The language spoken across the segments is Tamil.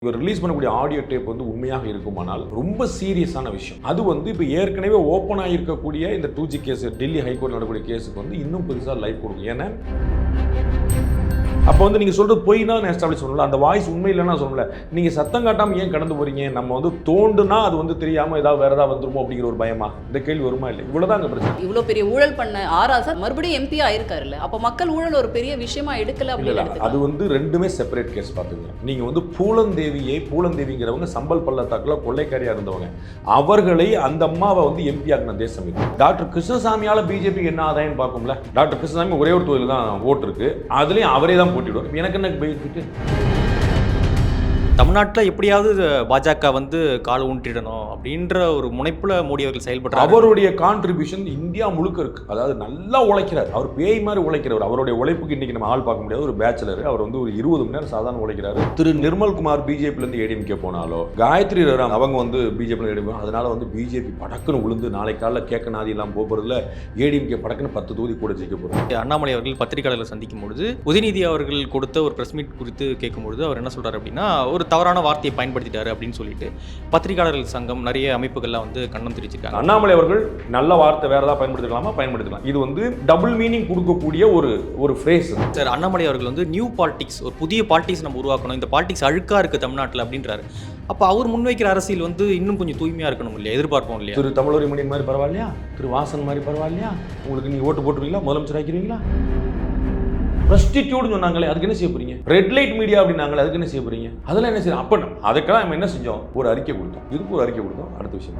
இவர் ரிலீஸ் பண்ணக்கூடிய ஆடியோ டேப் வந்து உண்மையாக இருக்குமானால் ரொம்ப சீரியஸான விஷயம். அது வந்து இப்போ ஏற்கனவே ஓப்பன் ஆகியிருக்கக்கூடிய இந்த 2G கேஸ், டெல்லி ஹைகோர்ட் நடக்கக்கூடிய கேஸுக்கு வந்து இன்னும் பெருசாக லைஃப் கொடுக்கும். ஏன்னா அப்போ வந்து நீங்கள் சொல்கிறது பொய் தான் எஸ்டாப்ளிஷ் பண்ணல, அந்த வாய்ஸ் உண்மை இல்லைன்னா சொல்லல. நீங்கள் சத்தம் காட்டாமல் ஏன் கடந்து போகிறீங்க? நம்ம வந்து தோண்டுனா அது வந்து தெரியாமல் ஏதாவது வேறு ஏதாவது வந்துருமோ அப்படிங்கிற ஒரு பயமா? இந்த கேள்வி வருமா இல்லை? இவ்வளோதான் அங்கே பிரச்சனை. இவ்வளோ பெரிய ஊழல் பண்ண ஆராசா மறுபடியும் எம்பி ஆயிருக்காருல்ல, அப்போ மக்கள் ஊழல் ஒரு பெரிய விஷயமா எடுக்கல அப்படின்னு. அது வந்து ரெண்டுமே செப்பரேட் கேஸ். பார்த்துங்க, நீங்கள் வந்து பூலந்தேவிங்கிறவங்க சம்பல் பள்ளத்தாக்கில் கொள்ளைக்காரியாக இருந்தவங்க, அவர்களை அந்த அம்மாவை வந்து எம்பி ஆகின தேசம் இது. டாக்டர் கிருஷ்ணசாமியால் பிஜேபிக்கு என்ன ஆதாயம் பார்க்கும்ல? டாக்டர் கிருஷ்ணசாமி ஒரே ஒரு தொழில் தான் ஓட்டு இருக்கு, அதுலேயும் அவரே தான் போட்டிடுவார். எனக்கு என்ன பெனிஃபிட்? தமிழ்நாட்டில் எப்படியாவது பாஜக வந்து கால் ஊன்றிடணும் அப்படின்ற ஒரு முனைப்புல மோடி அவர்கள் செயல்படுறாரு. அவருடைய கான்ட்ரிபியூஷன் இந்தியா முழுக்க இருக்கு. அதாவது நல்லா உழைக்கிறார், அவர் பேய் மாதிரி உழைக்கிறவர். அவருடைய உழைப்புக்கு இன்னைக்கு நம்ம ஆள் பார்க்க முடியாது. ஒரு பேச்சுலர், அவர் வந்து ஒரு 20 மணி நேரம் சாதாரண உழைக்கிறாரு. திரு நிர்மல்குமார் பிஜேபியிலேருந்து ஏடிஎம்கே போனாலோ, காயத்ரி ரவிராம் அவங்க வந்து பிஜேபியில் ஏடிஎம், அதனால வந்து பிஜேபி படக்குன்னு விழுந்து நாளை காலையில் கேட்க நாதி எல்லாம் போகிறதுல ஏடிஎம்கே படக்குன்னு 10 தொகுதி கூட ஜெயிக்க போகிறார். அண்ணாமலை அவர்கள் பத்திரிகையாளர்களை சந்திக்கும் பொழுது உதயநிதி அவர்கள் கொடுத்த ஒரு பிரஸ் மீட் குறித்து கேட்கும்பொழுது அவர் என்ன சொல்றாரு அப்படின்னா, ஒரு தவறான வார்த்தையை பயன்படுத்திட்டாரு அப்படின்னு சொல்லிட்டு பத்திரிகையாளர்கள் சங்கம் நிறைய அமைப்புகள்லாம் வந்து கண்டனம் தெரிவிச்சிருக்காங்க. அண்ணாமலை அவர்கள் நல்ல வார்த்தை வேற ஏதாவது பயன்படுத்திக்கலாம். இது வந்து டபுள் மீனிங் கொடுக்கக்கூடிய ஒரு ஃப்ரேஸ். சார், அண்ணாமலை அவர்கள் வந்து நியூ பாலிடிக்ஸ், ஒரு புதிய பாலிடிக்ஸ் நம்ம உருவாக்கணும், இந்த பாலிடிக்ஸ் அழுக்கா இருக்கு தமிழ்நாட்டில் அப்படின்றாரு. அப்போ அவர் முன்வைக்கிற அரசியல் வந்து இன்னும் கொஞ்சம் தூய்மையா இருக்கணும் இல்லையா, எதிர்பார்ப்போம் இல்லையா? திரு தமிழரி மணியன் மாதிரி பரவாயில்லையா? திரு வாசன் மாதிரி பரவாயில்லையா? உங்களுக்கு நீங்க ஓட்டு போட்டுருவீங்களா? முதலமைச்சர் ஆக்கிடுவீங்களா? ப்ரஸ்டிடியூட்னு சொன்னாங்களே, அதுக்கு என்ன செய்ய போறீங்க? ரெட் லைட் மீடியா அப்படின்னாங்களே, அதுக்கு என்ன செய்ய போறீங்க? அதெல்லாம் என்ன செய்யணும்? அப்போ அதுக்கெல்லாம் நம்ம என்ன செஞ்சோம்? ஒரு அறிக்கை கொடுத்தோம். இதுக்கு ஒரு அறிக்கை கொடுத்தோம். அடுத்த விஷயம்,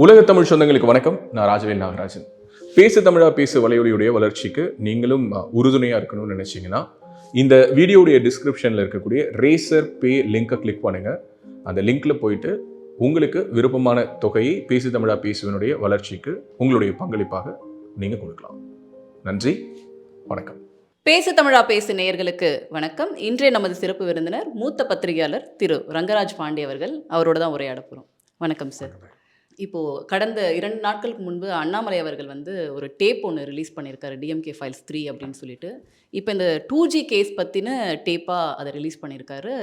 உலக தமிழ் சொந்தங்களுக்கு வணக்கம். நான் ராஜவேல் நாகராஜன். பேசு தமிழா பேசு வலையொலியுடைய வளர்ச்சிக்கு நீங்களும் உறுதுணையாக இருக்கணும்னு நினச்சிங்கன்னா இந்த வீடியோடைய டிஸ்கிரிப்ஷனில் இருக்கக்கூடிய ரேசர் பே லிங்கை கிளிக் பண்ணுங்கள். அந்த லிங்க்கில் போயிட்டு உங்களுக்கு விருப்பமான தொகையை பேசு தமிழா பேசுவனுடைய வளர்ச்சிக்கு உங்களுடைய பங்களிப்பாக நீங்கள் கொடுக்கலாம். நன்றி, வணக்கம். பேசு தமிழா பேசு நேயர்களுக்கு வணக்கம். இன்றைய நமது சிறப்பு விருந்தினர் மூத்த பத்திரிகையாளர் திரு ரங்கராஜ் பாண்டே அவர்கள். அவரோட தான் உரையாட போகிறோம். வணக்கம் சார். இப்போது கடந்த 2 நாட்களுக்கு முன்பு அண்ணாமலை அவர்கள் வந்து ஒரு டேப் ஒன்று ரிலீஸ் பண்ணியிருக்காரு, டிஎம்கே ஃபைல்ஸ் 3 அப்படின்னு சொல்லிட்டு. இப்போ இந்த 2G கேஸ் பற்றின டேப்பாக அதை ரிலீஸ் பண்ணியிருக்காரு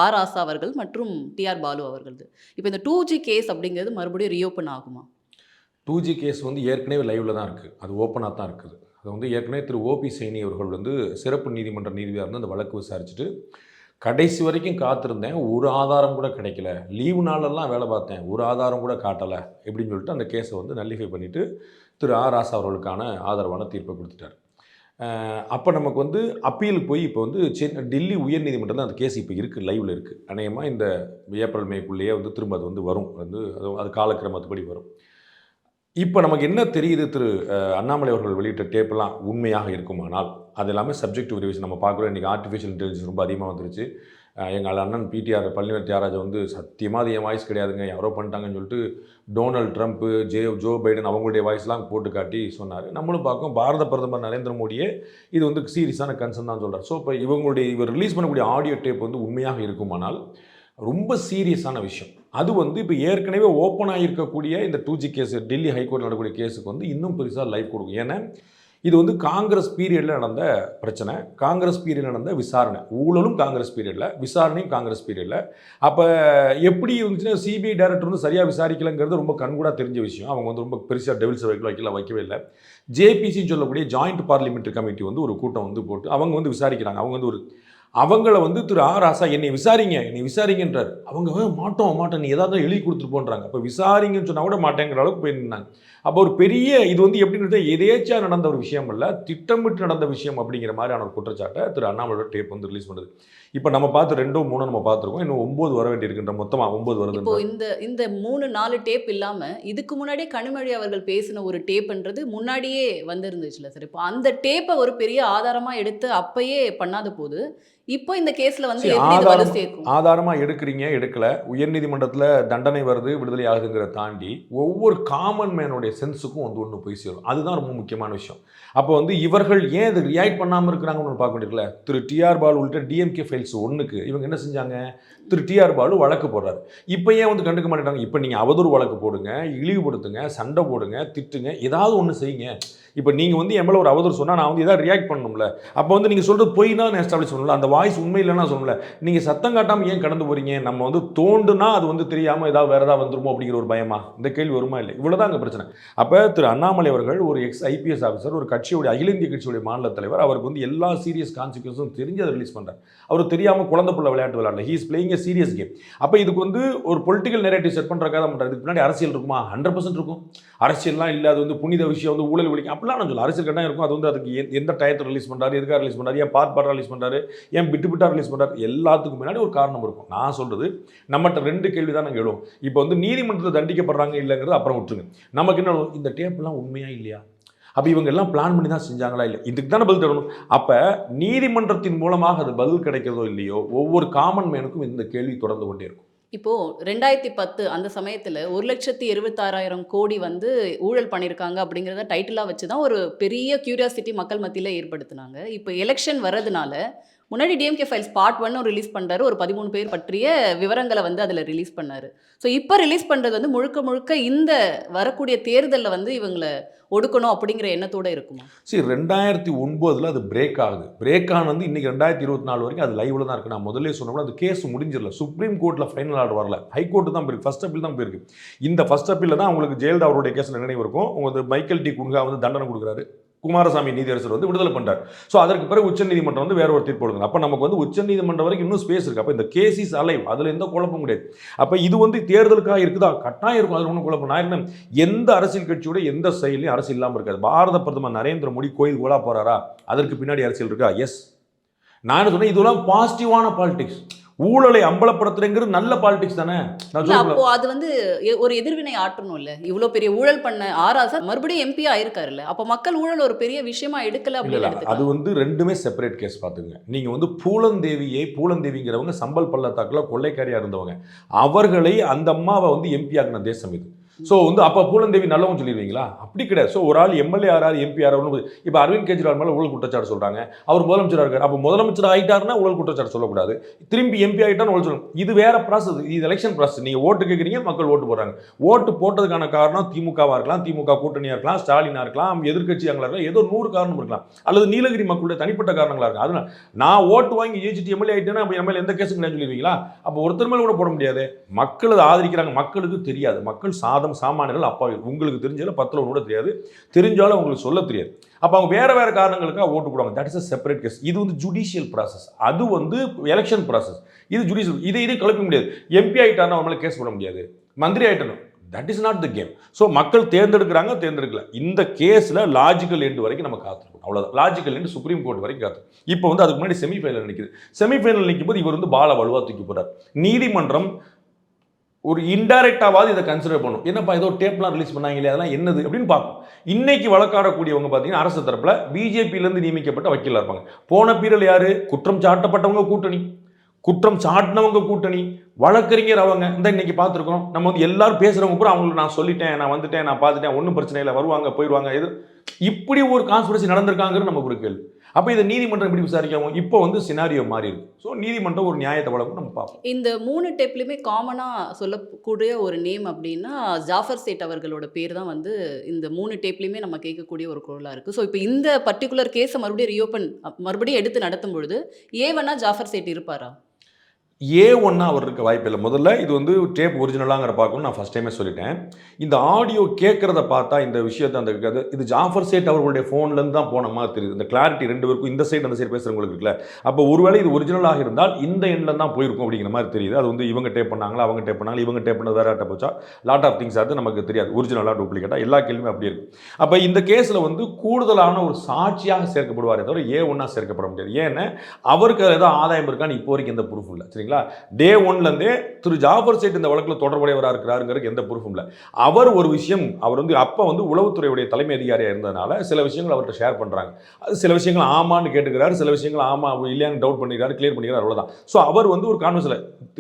ஆர் ஆசா அவர்கள் மற்றும் டிஆர் பாலு அவர்கள். இப்போ இந்த 2G கேஸ் அப்படிங்கிறது மறுபடியும் ரீஓப்பன் ஆகுமா? 2G கேஸ் வந்து ஏற்கனவே லைவில் தான் இருக்குது, அது ஓப்பனாக தான் இருக்குது. அது வந்து ஏற்கனவே திரு ஓபி சைனி அவர்கள் வந்து சிறப்பு நீதிமன்ற நீதிபதியாக இருந்து அந்த வழக்கு விசாரிச்சுட்டு கடைசி வரைக்கும் காத்திருந்தேன், ஒரு ஆதாரம் கூட கிடைக்கல, லீவு நாளெல்லாம் வேலை பார்த்தேன், ஒரு ஆதாரம் கூட காட்டலை அப்படின்னு சொல்லிட்டு அந்த கேஸை வந்து நல்லிஃபை பண்ணிவிட்டு திரு ஆர் ராசா அவர்களுக்கான ஆதரவான தீர்ப்பை கொடுத்துட்டார். அப்போ நமக்கு வந்து அப்பீலுக்கு போய் இப்போ வந்து டெல்லி உயர்நீதிமன்றத்தில் அந்த கேஸ் இப்போ இருக்குது, லைவில் இருக்குது. அநேகமாக இந்த ஏப்ரல் மேக்குள்ளேயே வந்து திரும்ப அது வந்து வரும், அது காலக்கிரமத்துப்படி வரும். இப்போ நமக்கு என்ன தெரியுது? திரு அண்ணாமலை அவர்கள் வெளியிட்ட டேப்பெல்லாம் உண்மையாக இருக்குமானால் அது எல்லாமே சப்ஜெக்டிவ் ரிவிஷன் நம்ம பார்க்குறோம். இன்றைக்கி ஆர்டிஃபிஷியல் இன்டெலிஜென்ஸ் ரொம்ப அதிகமாக வந்துருச்சு. எங்கள் அண்ணன் பிடிஆர் பழனிவேல் தியாகராஜன் வந்து சத்தியமாக அது என் வாய்ஸ் கிடையாதுங்க, யாரோ பண்ணிட்டாங்கன்னு சொல்லிட்டு டொனால்டு ட்ரம்ப்பு, ஜோ பைடன் அவங்களுடைய வாய்ஸ்லாம் போட்டு காட்டி சொன்னார். நம்மளும் பார்க்கும் பாரத பிரதமர் நரேந்திர மோடியே இது வந்து சீரியஸான கன்சர்ன் தான் சொல்கிறார். ஸோ இப்போ இவர் ரிலீஸ் பண்ணக்கூடிய ஆடியோ டேப் வந்து உண்மையாக இருக்குமானால் ரொம்ப சீரியஸான விஷயம். அது வந்து இப்போ ஏற்கனவே ஓப்பன் ஆகியிருக்கக்கூடிய இந்த 2G கேஸ், டெல்லி ஹைகோர்ட் நடக்கக்கூடிய கேஸுக்கு வந்து இன்னும் பெருசாக லைஃப் கொடுக்கும். ஏன்னா இது வந்து காங்கிரஸ் பீரியடில் நடந்த பிரச்சனை, காங்கிரஸ் பீரியடில் நடந்த விசாரணை, ஊழலும் காங்கிரஸ் பீரியடில், விசாரணையும் காங்கிரஸ் பீரியடில். அப்போ எப்படி இருந்துச்சுன்னா சிபிஐ டைரக்டர் வந்து சரியாக விசாரிக்கலைங்கிறது ரொம்ப கண்கூடாக தெரிஞ்ச விஷயம். அவங்க வந்து ரொம்ப பெருசாக டெவில்ஸ் வைக்கவே இல்லை. ஜேபிசின்னு சொல்லக்கூடிய ஜாயிண்ட் பார்லிமெண்ட்ரி கமிட்டி வந்து ஒரு கூட்டம் வந்து போட்டு அவங்க வந்து விசாரிக்கிறாங்க. அவங்க வந்து அவங்கள வந்து திரு ஆர் ராசா என்னை விசாரிங்கன்றார். அவங்க மாட்டோம் நீ ஏதாவது எழுதி கொடுத்துருப்போன்றாங்க. அப்போ விசாரிங்கன்னு சொன்னால் கூட மாட்டேங்கிற அளவுக்கு போயிருந்தாங்க. அப்போ ஒரு பெரிய இது வந்து எப்படின்றது எதேச்சா நடந்த ஒரு விஷயம் இல்லை, திட்டமிட்டு நடந்த விஷயம் அப்படிங்கிற மாதிரியான ஒரு குற்றச்சாட்டை திரு அண்ணாமலையோட டேப் வந்து ரிலீஸ் பண்ணுது. இப்போ நம்ம பார்த்து 2 3 நம்ம பார்த்துருக்கோம், இன்னும் 9 வர வேண்டியிருக்கின்ற, மொத்தமாக 9 வருது. இப்போ இந்த 3-4 டேப் இல்லாமல் இதுக்கு முன்னாடியே கனிமொழி அவர்கள் பேசின ஒரு டேப்ன்றது முன்னாடியே வந்துருந்துச்சுல சார். இப்போ அந்த டேப்பை ஒரு பெரிய ஆதாரமாக எடுத்து அப்பயே பண்ணாத போது இப்போ இந்த கேஸ்ல வந்து எப்படி இது வலு சேர்க்கும்? ஆதாரமாக எடுக்கிறீங்க, எடுக்கல, உயர்நீதிமன்றத்தில் தண்டனை வருது, விடுதலை ஆகுதுங்கிற தாண்டி ஒவ்வொரு காமன் மேனுடைய சென்ஸுக்கும் வந்து ஒன்று போய் சேரும். அதுதான் ரொம்ப முக்கியமான விஷயம். அப்போ வந்து இவர்கள் ஏன் இது ரியாக்ட் பண்ணாமல் இருக்கிறாங்கன்னு பார்க்க வேண்டியதில்ல. திரு டிஆர் பாலு உள்ளிட்ட டிஎம்கே ஃபைல்ஸ் 1க்கு இவங்க என்ன செஞ்சாங்க, திரு டிஆர் பாலு வழக்கு போடுறாரு. இப்போ ஏன் வந்து கண்டுக்க மாட்டேங்கிறாங்க? இப்போ நீங்கள் அவதூறு வழக்கு போடுங்க, இழிவுபடுத்துங்க, சண்டை போடுங்க, திட்டுங்க, ஏதாவது ஒன்று செய்யுங்க. இப்போ நீங்கள் வந்து என் மேலே ஒரு அவதூறு சொன்னால் நான் வந்து எதாவது ரியாக்ட் பண்ணணும்ல. அப்போ வந்து நீங்கள் சொல்கிறது பொய் தான் எஸ்டாப்ளிஷ் பண்ணல, அந்த வாய்ஸ் உண்மை இல்லைன்னா சொல்லல. நீங்கள் சத்தம் காட்டாமல் ஏன் கடந்து போகிறீங்க? நம்ம வந்து தோண்டுனா அது வந்து தெரியாமல் ஏதாவது வேறு ஏதாவது வந்துருமோ அப்படிங்கிற ஒரு பயமா? இந்த கேள்வி வருமா? இல்லை, இவ்வளோதான் அங்கே பிரச்சனை. அப்போ திரு அண்ணாமலை அவர்கள் ஒரு ஐபிஎஸ் ஆஃபீஸர், ஒரு கட்சியுடைய அகில இந்திய கட்சியுடைய மாநில தலைவர். அவருக்கு வந்து எல்லா சீரியஸ் கான்சிக்வன்ஸும் தெரிஞ்சு அதை ரிலீஸ் பண்ணுறார். அவர் தெரியாமல் குழந்தை பிள்ளை விளையாட்டு விளையாடல. He is playing a serious game. அப்போ இதுக்கு வந்து ஒரு பொலிட்டிக்கல் நெரேட்டிவ் செட் பண்ணுறக்காக தான் பண்ணுறாரு. இதுக்கு பின்னாடி அரசியல் இருக்குமா? 100% இருக்கும். அரசியல்லாம் இல்லை, அது வந்து புனித விஷயம், வந்து ஊழல் ஒழிக்கும் அப்படிலாம் நான் சொல்ல. அரசியல் கட்டாயம் இருக்கும். அது வந்து அதுக்கு எந்த டயத்தை ரிலீஸ் பண்ணுறாரு, எதுக்காக ரிலீஸ் பண்ணுறாரு, ஏன் பார்ட் ரிலீஸ் பண்ணுறாரு, ஏன் பிட்டு ரிலீஸ் பண்ணுறாரு, எல்லாத்துக்கும் முன்னாடி ஒரு காரணம் இருக்கும். நான் சொல்கிறது நம்மகிட்ட 2 கேள்வி தான் நாங்கள் எழுவோம். இப்போ வந்து நீதிமன்றத்தில் தண்டிக்கப்படுறாங்க இல்லைங்கிறது அப்புறம் விட்டுருங்க. நமக்கு என்ன, இந்த டேப்லாம் உண்மையா இல்லையா? அப்போ இவங்க எல்லாம் பிளான் பண்ணி தான் செஞ்சாங்களா இல்லை? இதுக்கு தானே பதில் தரணும். அப்போ நீதிமன்றத்தின் மூலமாக அது பதில் கிடைக்கிறதோ இல்லையோ, ஒவ்வொரு காமன் மேனுக்கும் இந்த கேள்வி தொடர்ந்து கொண்டே இருக்கும். இப்போ 2010 அந்த சமயத்துல 1,76,000 கோடி வந்து ஊழல் பண்ணியிருக்காங்க அப்படிங்கிறத டைட்டிலாக வச்சு தான் ஒரு பெரிய கியூரியாசிட்டி மக்கள் மத்தியில் ஏற்படுத்தினாங்க. இப்போ எலெக்ஷன் வர்றதுனால முன்னாடி டிஎம்கே ஃபைல்ஸ் பார்ட் 1 ரிலீஸ் பண்ணுறாரு. ஒரு 13 பேர் பற்றிய விவரங்களை வந்து அதில் ரிலீஸ் பண்ணார். ஸோ இப்போ ரிலீஸ் பண்ணுறது வந்து முழுக்க முழுக்க இந்த வரக்கூடிய தேர்தலில் வந்து இவங்களை ஒடுக்கணும் அப்படிங்கிற எண்ணத்தோடு இருக்குமா? சரி, 2009 அது பிரேக் ஆகுது. பிரேக் ஆனது இன்னைக்கு 2024 வரைக்கும் அது லைவ்ல தான் இருக்குது. நான் முதல்ல சொன்னோம்னா அது கேஸ் முடிஞ்சிடல. சுப்ரீம் கோர்ட்டில் ஃபைனல் ஆர்டர் வரல, ஹைகோர்ட்டு தான் போயிருக்கு, ஃபர்ஸ்ட் அப்பீல் தான் போயிருக்கு. இந்த ஃபர்ஸ்ட் அப்பீலில் தான் உங்களுக்கு ஜெயலலிதா அவருடைய கேஸில் நினைவு இருக்கும். உங்களுக்கு மைக்கேல் டி குன்ஹா வந்து தண்டனை கொடுக்குறாரு, குமாரசாமி நீதியரசர் வந்து விடுதலை பண்ணுறார். ஸோ அதற்கு பிறகு உச்சநீதிமன்றம் வந்து வேற ஒரு தீர்ப்பு கொடுங்க. அப்போ நமக்கு வந்து உச்சநீதிமன்றம் வரைக்கும் இன்னும் ஸ்பேஸ் இருக்குது. அப்போ இந்த கேஸ் இஸ் அலைவ், அதில் எந்த குழப்பமும் கிடையாது. அப்போ இது வந்து தேர்தலுக்காக இருக்குதா? கட்டாயம் இருக்கும், அதில் ஒன்றும் குழப்பம். நான் என்ன, எந்த அரசியல் கட்சியோட எந்த செயலையும் அரசியல் இல்லாமல் இருக்காது. பாரத பிரதமர் நரேந்திர மோடி கோயில் கோலா போகிறாரா, அதற்கு பின்னாடி அரசியல் இருக்கா? எஸ். நான் சொன்னேன், இதெல்லாம் பாசிட்டிவான பாலிடிக்ஸ். ஊழலை அம்பலப்படுத்துறேங்கிறது நல்ல பாலிடிக்ஸ் தானே. அப்போ அது வந்து ஒரு எதிர்வினை ஆற்றணும் இல்ல. இவ்வளவு பெரிய ஊழல் பண்ண ஆராசா மறுபடியும் எம்பி ஆயிருக்காருல்ல. அப்போ மக்கள் ஊழல் ஒரு பெரிய விஷயமா எடுக்கல அப்படின்னு. அது வந்து ரெண்டுமே செப்பரேட் கேஸ். பார்த்துங்க, நீங்க வந்து பூலந்தேவிங்கிறவங்க சம்பல் பள்ளத்தாக்குல கொள்ளைக்காரியா இருந்தவங்க. அவர்களை அந்த அம்மாவை வந்து எம்பி ஆகின தேசம் இது. ஸோ வந்து அப்போ பூலந்தேவி நல்லவங்க சொல்லிடுவீங்களா? அப்படி கிடையாது. ஸோ ஒரு ஆள் எம்எல்ஏ ஆறாரு, எம்பி ஆறாரு. இப்போ அரவிந்த் கெஜ்ரிவால் மேலே ஊழல் குற்றச்சாட்டு சொல்கிறாங்க. அவர் முதலமைச்சராக இருக்கார். அப்போ முதலமைச்சர் ஆகிட்டாருன்னா ஊழல் குற்றச்சாட்டு சொல்லக்கூடாது. திரும்பி எம்பி ஆகிட்டான்னு ஊழல் சொல்லணும். இது வேற ப்ராசஸ். இது எலெக்ஷன் ப்ராசஸ். நீங்கள் ஓட்டு கேட்குறீங்க, மக்கள் ஓட்டு போடுறாங்க. ஓட்டு போட்டதுக்கான காரணம் திமுகவாக இருக்கலாம், திமுக கூட்டணியாக இருக்கலாம், ஸ்டாலினாக இருக்கலாம், எதிர்கட்சியாக இருக்கலாம், ஏதோ 100 காரணம் இருக்கலாம். அல்லது நீலகிரி மக்களுடைய தனிப்பட்ட காரணங்களாக இருக்கும். அதனால் நான் ஓட்டு வாங்கி ஜெயிச்சுட்டு எம்எல்ஏ ஆகிட்டேன்னா அப்போ எம்எல்ஏ எந்த கேஸும் கிடையாது சொல்லிடுவீங்களா? அப்போ ஒருத்தர் மேலே கூட போட முடியாது. மக்கள் அதை ஆதரிக்கிறாங்க. மக்களுக்கு தெரியாது. மக்கள் சாமானியர்கள் அப்பா, உங்களுக்கு தெரிஞ்சாலும் 10 கூட தெரியாது, தெரிஞ்சாலும் உங்களுக்கு சொல்ல தெரியாது. அப்போ அவங்க வேற காரணங்களுக்காக ஓட்டு போடுவாங்க. That is a separate case. இது வந்து ஜுடிஷியல் ப்ராசஸ், அது வந்து எலெக்ஷன் ப்ராசஸ். இது ஜுடிஷியல். இதை குழப்ப முடியாது. எம்பி ஆகிட்டாருன்னா அவங்கள கேஸ் போட முடியாது, மந்திரி ஆகிட்டணும். That is not the game. So மக்கள் தேர்ந்தெடுக்கிறாங்க, தேர்ந்தெடுக்கல. இந்த கேஸில் லாஜிக்கல் எண்டு வரைக்கும் நம்ம காத்திருக்கணும். அவ்வளோதான். லாஜிக்கல் எண்டு சுப்ரீம் கோர்ட் வரைக்கும் காத்து. இப்போ வந்து அதுக்கு முன்னாடி செமிஃபைனல் நிற்குது. செமிஃபைனல் நிற்கும் போது இவர் வந்து பால வலுவா தூக்கி போறார். நீதிமன்றம் ஒரு இன்டைரக்டாவது இதை கன்சிடர் பண்ணும். என்னப்பா ஏதோ டேப்லாம் ரிலீஸ் பண்ணாங்களே, அதெல்லாம் என்னது அப்படின்னு பார்க்கும். இன்னைக்கு வழக்காடக்கூடியவங்க பார்த்தீங்கன்னா அரசு தரப்பில் பிஜேபியிலேருந்து நியமிக்கப்பட்ட வக்கீலாக இருப்பாங்க. போன பீரியல் யாரு? குற்றம் சாட்டப்பட்டவங்க கூட்டணி, குற்றம் சாட்டினவங்க கூட்டணி, வழக்கறிஞர் அவங்க. இந்த இன்னைக்கு பார்த்துருக்கோம். நம்ம வந்து எல்லாரும் பேசுகிறவங்க கூட அவங்களுக்கு நான் சொல்லிட்டேன், நான் வந்துட்டேன், நான் பார்த்துட்டேன், ஒன்றும் பிரச்சனை இல்லை, வருவாங்க போயிடுவாங்க. எது இப்படி ஒரு கான்ஸ்பிரசி நடந்திருக்காங்கிறது நமக்கு ஒரு கேள்வி. அப்போ இதை நீதிமன்றம் எப்படி விசாரிக்கவும்? இப்போ வந்து சினாரியோ மாறி இருக்கு. ஸோ நீதிமன்றம் ஒரு நியாயத்தை வழங்கும். நம்ம பார்ப்போம். இந்த 3 டேப்லையுமே காமனாக சொல்லக்கூடிய ஒரு நேம் அப்படின்னா ஜாஃபர் சேட் அவர்களோட பேர் தான் வந்து இந்த 3 டேப்லையுமே நம்ம கேட்கக்கூடிய ஒரு குரலாக இருக்குது. ஸோ இப்போ இந்த பர்டிகுலர் கேஸை மறுபடியும் எடுத்து நடத்தும் பொழுது ஏவனா ஜாஃபர் சேட் இருப்பாரா? A1 அவர் இருக்க வாய்ப்பு இல்லை. முதல்ல இது வந்து டேப் ஒரிஜினலாங்கிற பார்க்கணும். நான் ஃபஸ்ட் டைமே சொல்லிட்டேன். இந்த ஆடியோ கேட்குறத பார்த்தா இந்த விஷயத்தை அந்த இது ஜாஃபர் சேட் அவர்களுடைய ஃபோன்லேருந்து தான் போன மாதிரி தெரியுது. இந்த கிளாரிட்டி 2 பேருக்கும் இந்த சைடு அந்த சைடு பேசுகிறவங்களுக்கு இருக்குல்ல. அப்போ ஒருவேளை இது ஒரிஜினலாக இருந்தால் இந்த எண்ணில் தான் போயிருக்கும் அப்படிங்கிற மாதிரி தெரியுது. அது வந்து இவங்க டேப் பண்ணாங்களா, அவங்க டேப் பண்ணாங்களா, இவங்க டேப் பண்ணது வேற ஆட்ட போச்சா, லாட் ஆஃப் திங்ஸ் அது நமக்கு தெரியாது. ஒரிஜினலாக டூப்ளிகேட்டாக எல்லா கேள்வியும் அப்படி இருக்கும். அப்போ இந்த கேஸில் வந்து கூடுதலான ஒரு சாட்சியாக சேர்க்கப்படுவாரே தவிர A1 சேர்க்கப்பட முடியாது. ஏன்னா அவருக்கு ஏதோ ஆதாயம் இருக்கான்னு இப்போ வரைக்கும் எந்த ப்ரூஃப் இல்லை. சரி, சரிங்களா? டே ஒன்லேருந்தே திரு ஜாஃபர் சேட் இந்த வழக்கில் தொடர்புடையவராக இருக்கிறாருங்கிறதுக்கு எந்த ப்ரூஃபும் இல்லை. அவர் ஒரு விஷயம், அவர் வந்து அப்போ வந்து உளவுத்துறையுடைய தலைமை அதிகாரியாக இருந்ததுனால சில விஷயங்கள் அவர்கிட்ட ஷேர் பண்ணுறாங்க. அது சில விஷயங்கள் ஆமான்னு கேட்டுக்கிறாரு, சில விஷயங்கள் ஆமா இல்லையான்னு டவுட் பண்ணிக்கிறாரு, கிளியர் பண்ணிக்கிறார், அவ்வளோதான். ஸோ அவர் வந்து ஒரு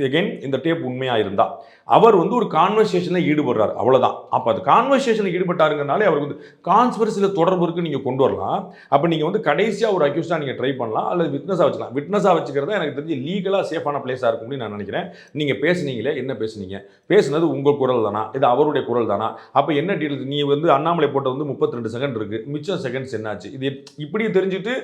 எகைன் இந்த டேப் உண்மையாக இருந்தால் அவர் வந்து ஒரு கான்வர்சேஷனில் ஈடுபடுறாரு, அவ்வளோதான். அப்போ அது கான்வர்சேஷனில் ஈடுபட்டாருங்கிறனாலே அவருக்கு வந்து கான்ஸ்பிரசியில் தொடர்பு இருக்குது நீங்கள் கொண்டு வரலாம். அப்போ நீங்கள் வந்து கடைசியாக ஒரு அக்யூஸ்டாக நீங்கள் ட்ரை பண்ணலாம், அல்லது விட்னஸாக வச்சுக்கலாம். விட்னஸாக வச்சுக்கிறதா எனக்கு தெரிஞ்சு லீகலாக சேஃபான பிளேஸாக இருக்கும் அப்படின்னு நான் நினைக்கிறேன். நீங்கள் பேசுனீங்களே, என்ன பேசுனீங்க? பேசுனது உங்கள் குரல் தானா, இது அவருடைய குரல் தானா? அப்போ என்ன டீட்டெயில்ஸ்? நீ வந்து அண்ணாமலை போட்ட வந்து 32 செகண்ட் இருக்குது, மிச்சம் செகண்ட்ஸ் என்னாச்சு? இது இப்படி தெரிஞ்சுட்டு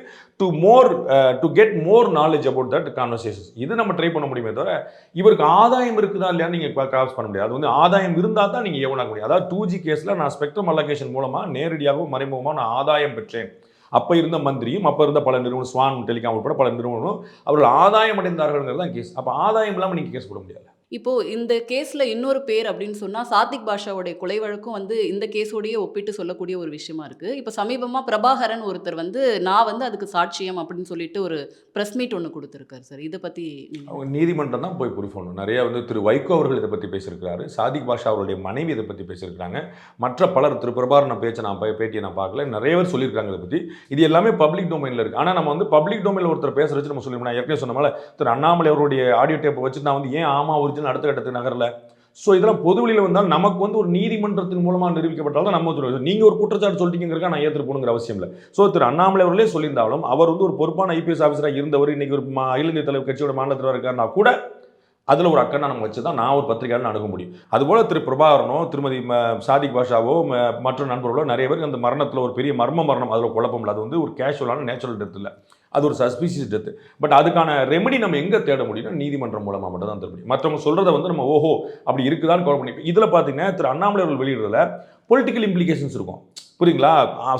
to get more knowledge about that conversations, இது நம்ம ட்ரை பண்ண முடியுமே தவிர இவருக்கு ஆதாயம் இருக்குதா இல்லையான்னு நீங்கள் கிராஸ் பண்ண முடியாது. அது வந்து ஆதாயம் இருந்தால் தான் நீங்கள் எவனாக முடியும். அதாவது 2G கேஸில் நான் ஸ்பெக்ட்ரம் அலோகேஷன் மூலமாக நேரடியாகவும் மறைமுகமாக நான் ஆதாயம் பெற்றேன். அப்போ இருந்த மந்திரியும் அப்போ இருந்த பல நிறுவனம், ஸ்வான் டெலிகாம் உட்பட பல நிறுவனங்களும் அவர்கள் ஆதாயம் அடைந்தார்கள்ங்கிறது தான் கேஸ். அப்போ ஆதாயம் இல்லாமல் நீங்கள் கேஸ் போட முடியாது. இப்போ இந்த கேஸ்ல இன்னொரு பேர் அப்படின்னு சொன்னா சாதிக் பாஷாவுடைய கொலை வழக்கும் வந்து இந்த கேஸோடயே ஒப்பிட்டு சொல்லக்கூடிய ஒரு விஷயமா இருக்கு. இப்போ சமீபமா பிரபாகரன் ஒருத்தர் வந்து நான் வந்து அதுக்கு சாட்சியம் அப்படின்னு சொல்லிட்டு ஒரு பிரஸ் மீட் ஒன்று கொடுத்துருக்காரு சார். இதை பத்தி அவங்க நீதிமன்றம் தான் போய் ப்ரூஃப் பண்ணணும். நிறைய வந்து திரு வைகோ அவர்கள் இதை பற்றி பேசியிருக்கிறாரு, சாதிக் பாஷா அவருடைய மனைவி இதை பற்றி பேசியிருக்கிறாங்க, மற்ற பலர், திரு பிரபாகரன் பேட்டியை நான் பார்க்கல, நிறைய பேர் சொல்லியிருக்காங்க இதை பற்றி. இது எல்லாமே பப்ளிக் டொமைனில் இருக்குது. ஆனால் நம்ம வந்து பப்ளிக் டொமைனில் ஒருத்தர் பேசுகிற வச்சு நம்ம சொல்லிடணும். ஏற்கனவே சொன்ன மாதிரி திரு அண்ணாமலை அவருடைய ஆடியோ டேப்பை வச்சு நான் வந்து ஏன் ஆமா ஒரிஜினல் அடுத்த கட்டத்துக்கு நகரல. ஸோ இதெல்லாம் பொதுவெளியில் வந்தால் நமக்கு வந்து ஒரு நீதிமன்றத்தின் மூலமாக நிரூபிக்கப்பட்டாலும் நம்ம சொல்லுவோம். நீங்கள் ஒரு குற்றச்சாட்டு சொல்லிட்டீங்கிறக்கா நான் ஏற்று போகணுங்கிற அவசியம் இல்லை. ஸோ திரு அண்ணாமலை அவர்களே சொல்லியிருந்தாலும் அவர் வந்து ஒரு பொறுப்பான ஐபிஎஸ் ஆஃபீஸராக இருந்தவர், இன்னைக்கு ஒரு அகில இந்திய தலைவர் கட்சியோட மாநில தலைவர் இருக்காருன்னா கூட அதில் ஒரு அக்கறை நம்ம வச்சு தான் நான் ஒரு பத்திரிகையாளர் அணுக முடியும். அதுபோல் திரு பிரபாகரனோ திருமதி சாதிக் பாஷாவோ மற்ற நண்பர்களோ நிறைய பேருக்கு அந்த மரணத்தில் ஒரு பெரிய மர்ம மரணம், அதில் குழப்பம் இல்லை. அது வந்து ஒரு கேஷுவலான நேச்சுரல் டெத் இல்லை, அது ஒரு சஸ்பீசியஸ் டெத்து. பட் அதுக்கான ரெமெடி நம்ம எங்கே தேட முடியும்னா நீதிமன்றம் மூலமாக மட்டும் தான் தேட முடியும். மற்றவங்க சொல்கிறத வந்து நம்ம ஓஹோ அப்படி இருக்குதான்னு கவர் பண்ணி இதில் பார்த்தீங்கன்னா திரு அண்ணாமலை அவர்கள் வெளியிடுறதுல பொலிட்டிக்கல் இம்ப்ளிகேஷன்ஸ் இருக்கும், புரியுங்களா?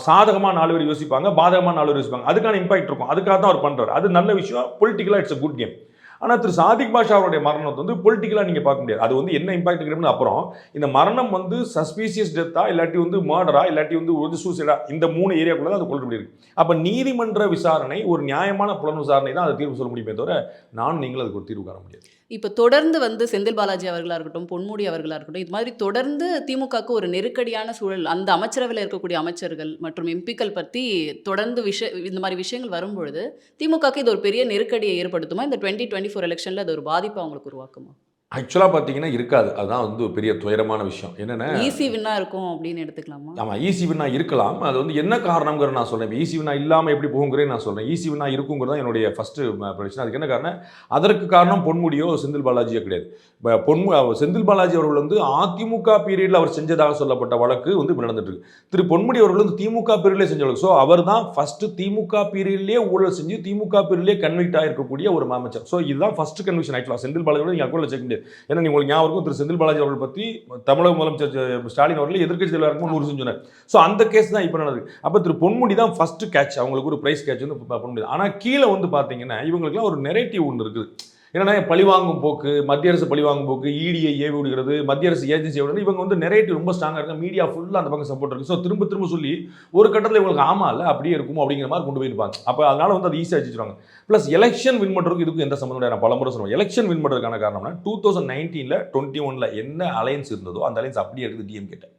சாதகமாக 4 பேர் யோசிப்பாங்க, பாதகமாக 4 பேர் யோசிப்பாங்க, அதுக்கான இம்பாக்ட் இருக்கும். அதுக்காக தான் அவர் பண்ணுறாரு, அது நல்ல விஷயம். பொலிட்டிக்கலாக இட்ஸ் அ குட் கேம். ஆனால் திரு சாதிக் பாஷா அவருடைய மரணத்தை வந்து பொலிட்டிக்கலாக நீங்கள் பார்க்க முடியாது. அது வந்து என்ன இம்பாக்ட் இருக்குன்னு அப்புறம் இந்த மரணம் வந்து சஸ்பீசியஸ் டெத்தா இல்லாட்டி வந்து மர்டரா இல்லாட்டி வந்து சூசைடா, இந்த 3 ஏரியாக்குள்ள தான் அது கொள்ள முடியும். அப்போ நீதிமன்ற விசாரணை ஒரு நியாயமான புலன் விசாரணை தான் அதை தீர்வு சொல்ல முடியுமே தவிர நானும் நீங்களும் அதுக்கு ஒரு தீர்வு காண முடியாது. இப்போ தொடர்ந்து வந்து செந்தில் பாலாஜி அவர்களாக இருக்கட்டும், பொன்முடி அவர்களாக இருக்கட்டும், இது மாதிரி தொடர்ந்து திமுகவுக்கு ஒரு நெருக்கடியான சூழல், அந்த அமைச்சரவையில் இருக்கக்கூடிய அமைச்சர்கள் மற்றும் எம்பிக்கள் பற்றி தொடர்ந்து இந்த மாதிரி விஷயங்கள் வரும்பொழுது திமுகவுக்கு இது ஒரு பெரிய நெருக்கடியை ஏற்படுத்துமா? இந்த 2024 எலெக்ஷனில் அது ஒரு பாதிப்பை அவங்களுக்கு உருவாக்குமா? ஆக்சுவலாக பார்த்தீங்கன்னா இருக்காது. அதுதான் வந்து ஒரு பெரிய துயரமான விஷயம். என்னென்னா ஈஸி வின்னா இருக்கும் அப்படின்னு எடுத்துக்கலாமா? ஆமாம், ஈஸி வின்னா இருக்கலாம். அது வந்து என்ன காரணங்கிறது நான் சொல்கிறேன். ஈஸி வின்னா இல்லாமல் எப்படி போகுங்கிறேன் நான் சொல்கிறேன். ஈஸி வின்னா இருக்குங்கிறது தான் என்னுடைய ஃபஸ்ட்டு பிரச்சனை. அதுக்கு என்ன காரணம்? அதற்கு காரணம் பொன்முடியோ செந்தில் பாலாஜியோ கிடையாது. செந்தில் பாலாஜி அவர்கள் வந்து அதிமுக பீரியடில் அவர் செஞ்சதாக சொல்லப்பட்ட வழக்கு வந்து நடந்துட்டு இருக்கு. திரு பொன்முடி அவர்கள் வந்து திமுக பீரியட்லேயே செஞ்ச வழக்கு. ஸோ அவர் தான் ஃபஸ்ட்டு திமுக பீரியட்லேயே ஊழல் செஞ்சு திமுக பீரியட்லேயே கன்விக்ட் ஆகிருக்கக்கூடிய ஒரு அமைச்சர். ஸோ இதுதான் ஃபஸ்ட்டு கன்விக்ஷன். ஆக்சுவலாக செந்தில் பாலாஜியோட நீங்கள் அக்கௌண்ட்டில் செக் முடியாது. ஏன்னா உங்களுக்கு ஞாபகம் திரு செந்தில் பாலாஜி அவர்கள் பற்றி தமிழக முதலமைச்சர் ஸ்டாலின் அவர்கள் எதிர்க்கட்சி தலைவராக இருக்கும் 100 சொன்னார். ஸோ அந்த கேஸ் தான் இப்போ நடக்குது. அப்போ திரு பொன்முடி தான் ஃபஸ்ட்டு கேட்ச், அவங்களுக்கு ஒரு ப்ரைஸ் கேட்ச் வந்து பொன்முடி. ஆனால் கீழே வந்து பார்த்தீங்கன்னா இவங்களுக்குலாம் ஒரு நெரேட்டிவ் ஒன்று இருக்குது. என்னன்னா பழிவாங்கும் போக்கு, மத்திய அரசு பழிவாங்கும் போக்கு, இடியை ஏவி விடுகிறது, மத்திய அரசு ஏஜென்சி விடுறது, இவங்க வந்து நெரேட்டிவ் ரொம்ப ஸ்ட்ராங்காக இருக்கு. மீடியா ஃபுல்லாக அந்த பக்கம் சப்போர்ட் இருக்குது. ஸோ திரும்ப திரும்ப சொல்லி ஒரு கட்டத்தில் இவங்களுக்கு ஆமா இல்லை அப்படியே இருக்கும் அப்படிங்கிற மாதிரி கொண்டு போயிருப்பாங்க. அப்போ அதனால வந்து அது ஈஸியாக வச்சுருவாங்க. ப்ளஸ் எலெக்ஷன் வின் பண்ணுறதுக்கு இதுக்கும் எந்த சம்மந்தம் இல்லை. நான் பலமுறை சொல்லுவேன், எலெக்ஷன் வின் பண்ணுறதுக்கான காரணம்னா 2019 21 என்ன அலையன்ஸ் இருந்ததோ அந்த அலையன்ஸ் அப்படியே இருக்குது டிஎம்கே.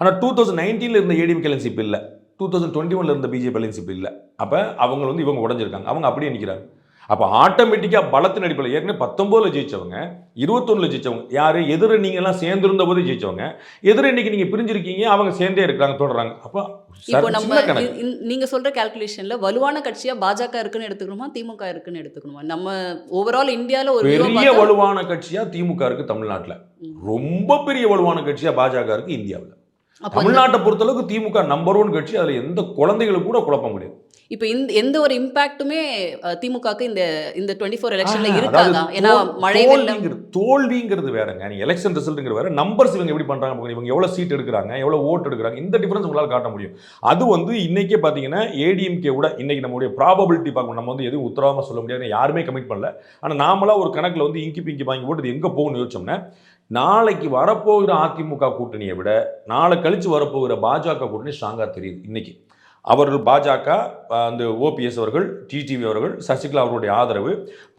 ஆனால் 2019 இருந்த ஏடிஎம்கே அலையன்ஸ் இப்போ இல்லை, 2021 இருந்த பிஜேபி அலையன்ஸ் இப்போ இல்லை. அப்போ அவங்க வந்து இவங்க உடஞ்சிருக்காங்க, அவங்க அப்படியே நிற்கிறாங்க. அப்போ ஆட்டோமேட்டிக்காக பலத்தின் அடிப்படையில் ஏற்கனவே 19 ஜெயிச்சவங்க, 21 ஜெயிச்சவங்க யார்? எதிர நீங்கள்லாம் சேர்ந்துருந்த போது ஜெயிச்சவங்க, எதிர இன்னைக்கு நீங்கள் பிரிஞ்சிருக்கீங்க, அவங்க சேர்ந்தே இருக்கிறாங்க, தொடர்றாங்க. அப்போ இப்போ நம்ம நீங்க சொல்ற கால்குலேஷன்ல வலுவான கட்சியா பாஜக இருக்குன்னு எடுத்துக்கணுமா, திமுக இருக்குன்னு எடுத்துக்கணுமா? நம்ம ஓவரால் இந்தியாவில் ஒரு பெரிய வலுவான கட்சியா திமுக இருக்கு தமிழ்நாட்டில், ரொம்ப பெரிய வலுவான கட்சியா பாஜக இருக்கு இந்தியாவில். தமிழ்நாட்டை பொறுத்தளவுக்கு திமுக நம்பர் 1 கட்சி. அதில் எந்த குழந்தைகளுக்கு கூட குழப்ப முடியாது. இப்போ எந்த ஒரு இம்பாக்ட்டுமே திமுகக்கு இந்த 24 எலெக்ஷன்ல இருக்காதா? ஏன்னா மழை தோல்விங்கிறது வேறங்க, நீங்க எலெக்ஷன் ரிசல்ட்ங்கிற வேற. நம்பர்ஸ் இவங்க எப்படி பண்றாங்க, இவங்க எவ்வளவு சீட் எடுக்கிறாங்க, எவ்வளவு ஓட்டு எடுக்கிறாங்க, இந்த டிஃபரன்ஸ் உங்களால் காட்ட முடியும். அது வந்து இன்னைக்கே பாத்தீங்கன்னா ஏடிஎம்கே விட இன்னைக்கு நம்மளுடைய ப்ராபபிலிட்டி பார்க்கணும். நம்ம வந்து எதுவும் உத்தரவாதமா சொல்ல முடியாது, யாருமே கமிட் பண்ணல. ஆனால் நாமளா ஒரு கணக்கில் வந்து இங்கி பிங்கி வாங்கி போட்டு எங்க போகணும்னு யோசிச்சோம்னா, நாளைக்கு வரப்போகிற அதிமுக கூட்டணியை விட நாளை கழிச்சு வரப்போகிற பாஜக கூட்டணி ஸ்ட்ராங்கா தெரியுது இன்னைக்கு. அவர்கள் பாஜக, அந்த ஓபிஎஸ் அவர்கள், டிடிவி அவர்கள், சசிகலா அவர்களுடைய ஆதரவு,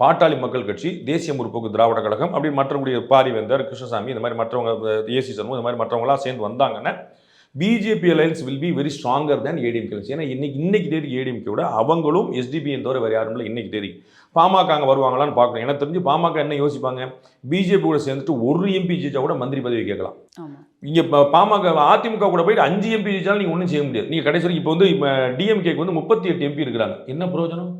பாட்டாளி மக்கள் கட்சி, தேசிய முற்போக்கு திராவிட கழகம், அப்படி மற்றவங்களுடைய பாரிவேந்தர், கிருஷ்ணசாமி, இந்த மாதிரி மற்றவங்க, ஏசி சண்முகம், இந்த மாதிரி மற்றவங்களாம் சேர்ந்து வந்தாங்கன்னா BJP alliance will be very stronger than ADMK. ஏன்னா இன்னைக்கு தேதி ஏடிஎம்கேவோட அவங்களும் எஸ்டிபிஎன் தவிர வேறு யாரும் இல்லை இன்னைக்கு தேதி. பாமக அங்கே வருவாங்களான்னு பார்க்கணும். எனக்கு தெரிஞ்சு பாமக என்ன யோசிப்பாங்க, பிஜேபி கூட சேர்ந்துட்டு ஒரு எம்பி ஜெயிச்சா கூட மந்திரி பதவி கேட்கலாம். இங்கே பாமக அதிமுக கூட போயிட்டு 5 எம்பி ஜெயிச்சாலும் நீங்கள் ஒன்றும் செய்ய முடியாது. நீங்கள் கடைசி வரைக்கும் இப்போ வந்து டிஎம்கேக்கு வந்து 38 எம்பி இருக்கிறாங்க. என்ன பிரயோஜனம்?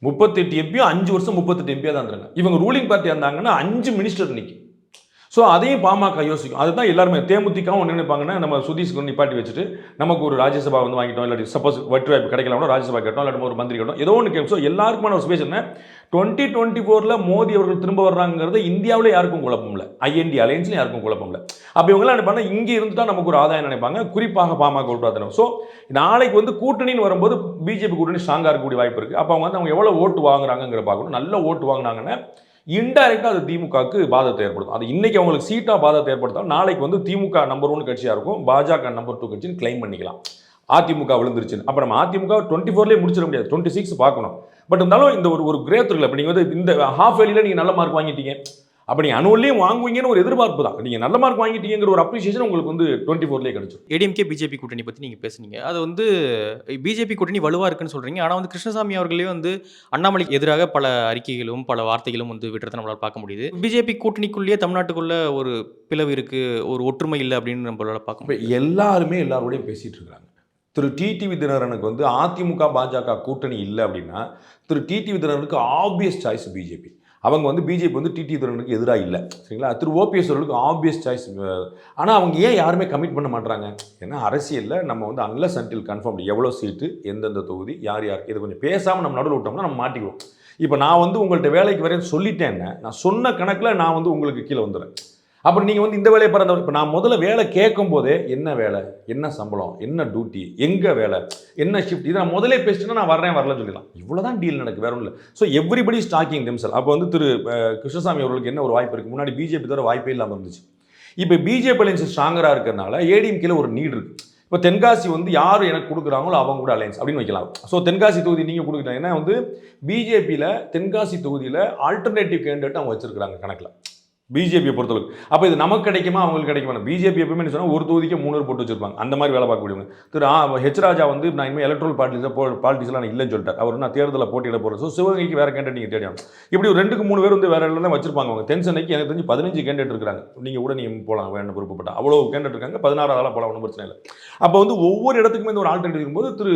38 எம்பியும் 5 வருஷம் 38 எம்பியாக தான் இருந்தாங்க. இவங்க ரூலிங் பார்ட்டியாக இருந்தாங்கன்னா 5 மினிஸ்டர் இன்னைக்கு. ஸோ அதையும் பாமக யோசிக்கும். அதுதான் எல்லாருமே தேமுதிகவும் ஒன்று நினைப்பாங்கன்னா, நம்ம சுதீஷ்க்கு நிப்பாட்டி வச்சுட்டு நமக்கு ஒரு ராஜ்யசபா வந்து வாங்கிட்டோம், இல்லாட்டி சப்போஸ் வெற்றி வாய்ப்பு கிடைக்கல ராஜ்யசபா கேட்டோம், இல்லாட்டி ஒரு மந்திரி கேட்டோம், ஏதோ ஒன்று கேட்கும். ஸோ எல்லாருக்குமான ஒரு ஸ்பேஸ் என்ன, 2024 மோடி அவர்கள் திரும்ப வர்றாங்கிறது இந்தியாவில் யாருக்கும் குழப்பம் இல்லை, ஐஎன்டி அலையன்ஸ்லையும் யாருக்கும் குழப்பம் இல்லை. அப்போ இவங்களாம் நினைப்பாங்க இங்கே இருந்துட்டா நமக்கு ஒரு ஆதாயம் நினைப்பாங்க, குறிப்பாக பாமக உட்பாதனம். ஸோ நாளைக்கு வந்து கூட்டணின்னு வரும்போது பிஜேபி கூட்டணி ஸ்ட்ராங்காக இருக்கக்கூடிய வாய்ப்பு இருக்குது. அப்போ அவங்க எவ்வளோ ஓட்டு வாங்குறாங்கிற பார்க்கணும். நல்ல ஓட்டு வாங்கினாங்கன்னா இன்டைரக்டாக அது திமுகவுக்கு பாதத்தை ஏற்படுத்தும். அது இன்னைக்கு அவங்களுக்கு சீட்டாக பாதத்தை ஏற்படுத்தாலும் நாளைக்கு வந்து திமுக நம்பர் 1 கட்சியாக இருக்கும், பாஜக நம்பர் 2 கட்சின்னு கிளைம் பண்ணிக்கலாம். அதிமுக விழுந்துருச்சுன்னு. அப்போ நம்ம அதிமுக 24 முடிச்சிட முடியாது, 26 பார்க்கணும். பட் இருந்தாலும் இந்த ஒரு கிரேத் இருக்குல்ல. இப்போ நீங்கள் வந்து இந்த ஹாஃப் வேலியில் நீங்கள் நல்ல மார்க் வாங்கிட்டீங்க, அப்போ நீங்கள் அனுவல்லையும் வாங்குவீங்கன்னு ஒரு எதிர்பார்ப்பு தான். நீங்கள் நல்ல மார்க் வாங்கிட்டீங்கிற ஒரு அப்ரிசியேஷன் உங்களுக்கு வந்து 24 கிடைச்சிடும். ஏடிஎம்கே பிஜேபி கூட்டணி பற்றி நீங்கள் பேசுனீங்க. அது வந்து பிஜேபி கூட்டணி வலுவாக இருக்குன்னு சொல்கிறீங்க. ஆனால் வந்து கிருஷ்ணசாமி அவர்களே வந்து அண்ணாமலைக்கு எதிராக பல அறிக்கைகளும் பல வார்த்தைகளும் வந்து விட்டுறதை நம்மளால் பார்க்க முடியுது. பிஜேபி கூட்டணிக்குள்ளேயே தமிழ்நாட்டுக்குள்ள ஒரு பிளவு இருக்குது, ஒரு ஒற்றுமை இல்லை அப்படின்னு நம்மளால் பார்க்க முடியும். இப்போ எல்லாருமே எல்லாரோடையும் பேசிகிட்டு இருக்காங்க. திரு டிடிவி தினகரனுக்கு வந்து அதிமுக பாஜக கூட்டணி இல்லை அப்படின்னா திரு டிடிவி தினகரனுக்கு ஆப்வியஸ் சாய்ஸ் பிஜேபி. அவங்க வந்து பிஜேபி வந்து டிடிவி தினகரனுக்கு எதிராக இல்லை, சரிங்களா. திரு ஓபிஎஸ் அவர்களுக்கு ஆப்வியஸ் சாய்ஸ். ஆனால் அவங்க ஏன் யாருமே கமிட் பண்ண மாட்டாங்க? ஏன்னா அரசியலில் நம்ம வந்து அன்லஸ் அன்டில் கன்ஃபார்ம் எவ்வளோ சீட்டு, எந்தெந்த தொகுதி, யார் யார், இதை கொஞ்சம் பேசாமல் நம்ம நடுவில் விட்டோம்னா நம்ம மாட்டிக்குவோம். இப்போ நான் வந்து உங்கள்கிட்ட வேலைக்கு வரேன்னு சொல்லிட்டேன்னா நான் சொன்ன கணக்கில் நான் வந்து உங்களுக்கு கீழே வந்துடுறேன். அப்புறம் நீங்கள் வந்து இந்த வேலையை பிறந்த இப்போ நான் முதல்ல வேலை கேட்கும் போதே என்ன வேலை, என்ன சம்பளம், என்ன டியூட்டி, எங்கே வேலை, என்ன ஷிஃப்ட், இதை நான் முதலே பேசிட்டேன்னா நான் வரலன்னு சொல்லிடலாம். இவ்வளோ தான் டீல் நடக்கு, வேற ஒன்றும் இல்லை. So everybody stacking themselves. அப்போ வந்து திரு கிருஷ்ணசாமி அவர்களுக்கு என்ன ஒரு வாய்ப்பு இருக்குது, முன்னாடி பிஜேபி தவிர வாய்ப்பே இல்லாமல் இருந்துச்சு. இப்போ பிஜேபி அலைன்ஸ் ஸ்ட்ராங்கராக இருக்கிறதுனால ஏடிஎம்கேல ஒரு நீட் இருக்குது. இப்போ தென்காசி வந்து யார் எனக்கு கொடுக்குறாங்களோ அவங்க கூட அலைன்ஸ் அப்படின்னு வைக்கலாம். ஸோ தென்காசி தொகுதி நீங்கள் கொடுக்குறாங்க. ஏன்னா வந்து பிஜேபியில் தென்காசி தொகுதியில் ஆல்டர்னேட்டிவ் கேண்டிடேட் அவங்க வச்சிருக்கிறாங்க கணக்கில் பிஜேபியை பொறுத்தளவுக்கு. அப்போ இது நமக்கு கிடைக்குமா அவங்களுக்கு கிடைக்குமா? பிஜேபி எப்பவுமே சொன்னால் ஒரு தொகுதிக்கு 3 பேர் போட்டு வச்சிருப்பாங்க, அந்த மாதிரி வேலை பார்க்கக்கூடியவங்க. திரு ஹெச் ராஜா வந்து நான் இனிமேல் எலக்ட்ரல் பாலிட்டிக்ஸ்லாம் நான் இல்லைன்னு சொல்லிட்டார். அவர் நான் தேர்தலில் போட்டியிட போகிறேன். ஸோ சிவகங்கைக்கு வேறு கேண்டிடேட் நீங்கள் தேடியாங்க. இப்படி ஒரு 2-3 பேர் வந்து வேறு எல்லாம் வச்சிருப்பாங்க. அவங்க தென் சென்னைக்கு எனக்கு தெரிஞ்சு 15 கேண்டிடேட் இருக்கிறாங்க. நீங்கள் கூட நீங்கள் போகலாம் வேணும் விருப்பப்பட்ட அவ்வளோ கேண்டிடேட் இருக்காங்க. 16 போகலாம், ஒன்றும் பிரச்சனை இல்லை. அப்போ வந்து ஒவ்வொரு இடத்துக்குமே இந்த ஒரு ஆல்டர்னேட்டிவ் இருக்கும்போது திரு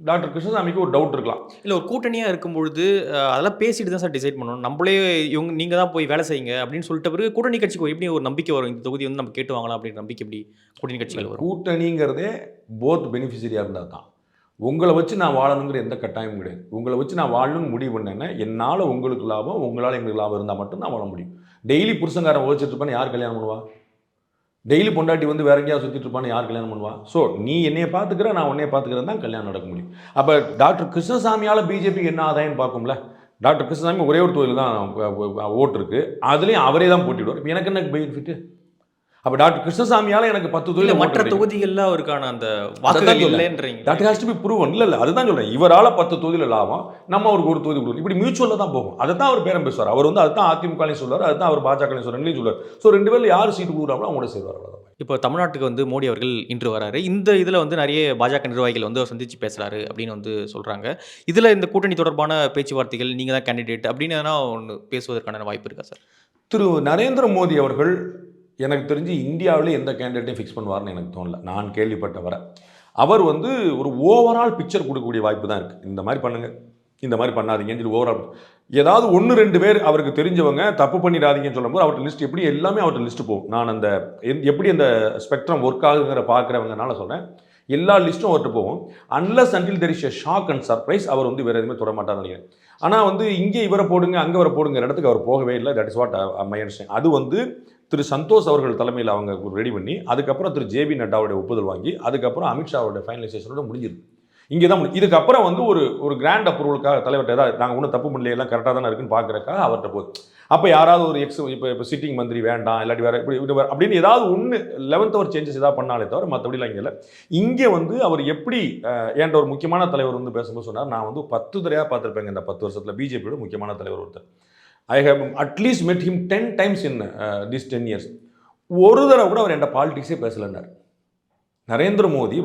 டாக்டர் கிருஷ்ணசாமிக்கு ஒரு டவுட் இருக்கலாம். இல்லை ஒரு கூட்டணியாக இருக்கும்பொழுது அதெல்லாம் பேசிட்டு தான் சார் டிசைட் பண்ணணும். நம்மளே நீங்கள் தான் போய் வேலை செய்யுங்க அப்படின்னு சொல்லிட்ட பிறகு கூட்டணி கட்சிக்கு எப்படி ஒரு நம்பிக்கை வரும், இந்த தொகுதி வந்து நம்ம கேட்டு வாங்கலாம் அப்படின்னு நம்பிக்கை எப்படி கூட்டணி கட்சிகள் வரும்? கூட்டணிங்கிறதே போத் பெனிஃபிஷரியாக இருந்தால் தான். உங்களை வச்சு நான் வாழணுங்கிற எந்த கட்டாயமும் கிடையாது. உங்களை வச்சு நான் வாழணும்னு முடிவு பண்ணேன்னா என்னால் உங்களுக்கு லாபம், உங்களால் எங்களுக்கு லாபம் இருந்தால் மட்டும் நான் வாழ முடியும். டெய்லி புருஷங்காரன் ஓச்சிட்டு இருப்பான்னு யார் கல்யாணம் பண்ணுவா? டெய்லி பொண்டாட்டி வந்து வேற எங்கேயாவது சுற்றிட்டு இருப்பான்னு யார் கல்யாணம் பண்ணுவா? ஸோ நீ என்னையை பார்த்துக்கிற, நான் உன்னையை பார்த்துக்கிறேன் தான் கல்யாணம் நடக்க முடியும். அப்போ டாக்டர் கிருஷ்ணசாமியால் பிஜேபிக்கு என்ன ஆதாயம் பார்க்கும்ல? டாக்டர் கிருஷ்ணசாமி ஒரே ஒரு தொகுதியில் தான் ஓட்டு இருக்குது, அதுலேயும் அவரே தான் போட்டிடுவார். இப்போ எனக்கு என்ன பெனிஃபிட்டு? அப்போ டாக்டர் கிருஷ்ணசாமியால் எனக்கு 10 தொகுதியில் மற்ற தொகுதிகளில் அவருக்கான அந்த வாக்குகள் இல்லைன்றீங்க. That has to be proven. இல்லை அதுதான் சொல்கிறேன். இவரால் 10 தொகுதியில் லாபம், நம்ம அவருக்கு ஒரு தொகுதி கொடுக்கணும். இப்படி மியூச்சுவலில் தான் போகும். அதை தான் அவர் பேரம் பேசுவார். அவர் வந்து அதுதான் அதிமுகலையும் சொல்வார், அதுதான் அவர் பாஜகலையும் சொல்வார், ரெண்டுலையும் சொல்வார். ஸோ 2 பேரில் யார் சீட்டு கொடுக்குறாங்களோ அவங்களோட செய்வார். அவ்வளோதான். இப்போ தமிழ்நாட்டுக்கு வந்து மோடி அவர்கள் இன்று வராரு. இந்த இதில் வந்து நிறைய பாஜக நிர்வாகிகள் வந்து அவர் சந்தித்து பேசுகிறாரு அப்படின்னு வந்து சொல்கிறாங்க. இதில் இந்த கூட்டணி தொடர்பான பேச்சுவார்த்தைகள் நீங்கள் தான் கேண்டிடேட் அப்படின்னு எதனா ஒன்று பேசுவதற்கான வாய்ப்பு இருக்கா சார்? திரு நரேந்திர மோடி அவர்கள் எனக்கு தெரிஞ்சு இந்தியாவிலே எந்த கேண்டிடேட்டையும் ஃபிக்ஸ் பண்ணுவார்னு எனக்கு தோணல. நான் கேள்விப்பட்ட வர அவர் வந்து ஒரு ஓவரால் பிக்சர் கொடுக்கக்கூடிய வாய்ப்பு தான் இருக்குது. இந்த மாதிரி பண்ணுங்கள், இந்த மாதிரி பண்ணாதீங்கன்னு சொல்லி ஓவரால் ஏதாவது 1-2 பேர் அவருக்கு தெரிஞ்சவங்க தப்பு பண்ணிடாதீங்கன்னு சொல்லும்போது அவர்கிட்ட லிஸ்ட் எப்படி எல்லாமே அவர்கிட்ட லிஸ்ட்டு போகும். நான் அந்த எப்படி அந்த ஸ்பெக்ட்ரம் ஒர்க் ஆகுங்கிற பார்க்குறவங்கனால சொல்கிறேன், எல்லா லிஸ்ட்டும் அவர்கிட்ட போகும். Unless until there is a shock and surprise அவர் வந்து வேறு எதுவுமே தொட மாட்டார்னு நினைக்கிறேன். ஆனால் வந்து இங்கே இவரை போடுங்க அங்கே வர போடுங்கிற இடத்துக்கு அவர் போகவே இல்லை. That is what my understanding. அது வந்து திரு சந்தோஷ் அவர்கள் தலைமையில் அவங்க ரெடி பண்ணி அதுக்கப்புறம் திரு ஜேபி நட்டாவுடைய ஒப்புதல் வாங்கி அதுக்கப்புறம் அமித்ஷாவோட ஃபைனலைசேஷனோட முடிஞ்சிருக்கு. இங்கே தான் இதுக்கப்புறம் வந்து ஒரு கிராண்ட் அப்ரூவலுக்காக தலைவர்கிட்ட ஏதாவது நாங்கள் ஒன்றும் தப்பு பண்ணல, எல்லாம் கரெக்டாக தானே இருக்குன்னு பார்க்குறக்காக அவர்கிட்ட போகுது. அப்போ யாராவது ஒரு இப்போ சிட்டிங் மந்திரி வேண்டாம் இல்லாட்டி வேற இப்படி அப்படின்னு ஏதாவது ஒன்று 11th hour சேஞ்சஸ் ஏதாவது பண்ணாலே தவிர மற்றபடிலாம் இங்கே இல்லை. இங்கே வந்து அவர் எப்படி என்கிட்ட ஒரு முக்கியமான தலைவர் வந்து பேசும்போது சொன்னார், நான் வந்து 10 தடவையாக பார்த்துருப்பேங்க இந்த 10 வருஷத்தில் பிஜேபியோட முக்கியமான தலைவர் ஒருத்தர். I have at least met him 10 times in these 10 years. ஒரு தடவை கூட அவர் என்கிட்ட பாலிடிக்ஸே பேசலைன்னார். நரேந்திர மோடி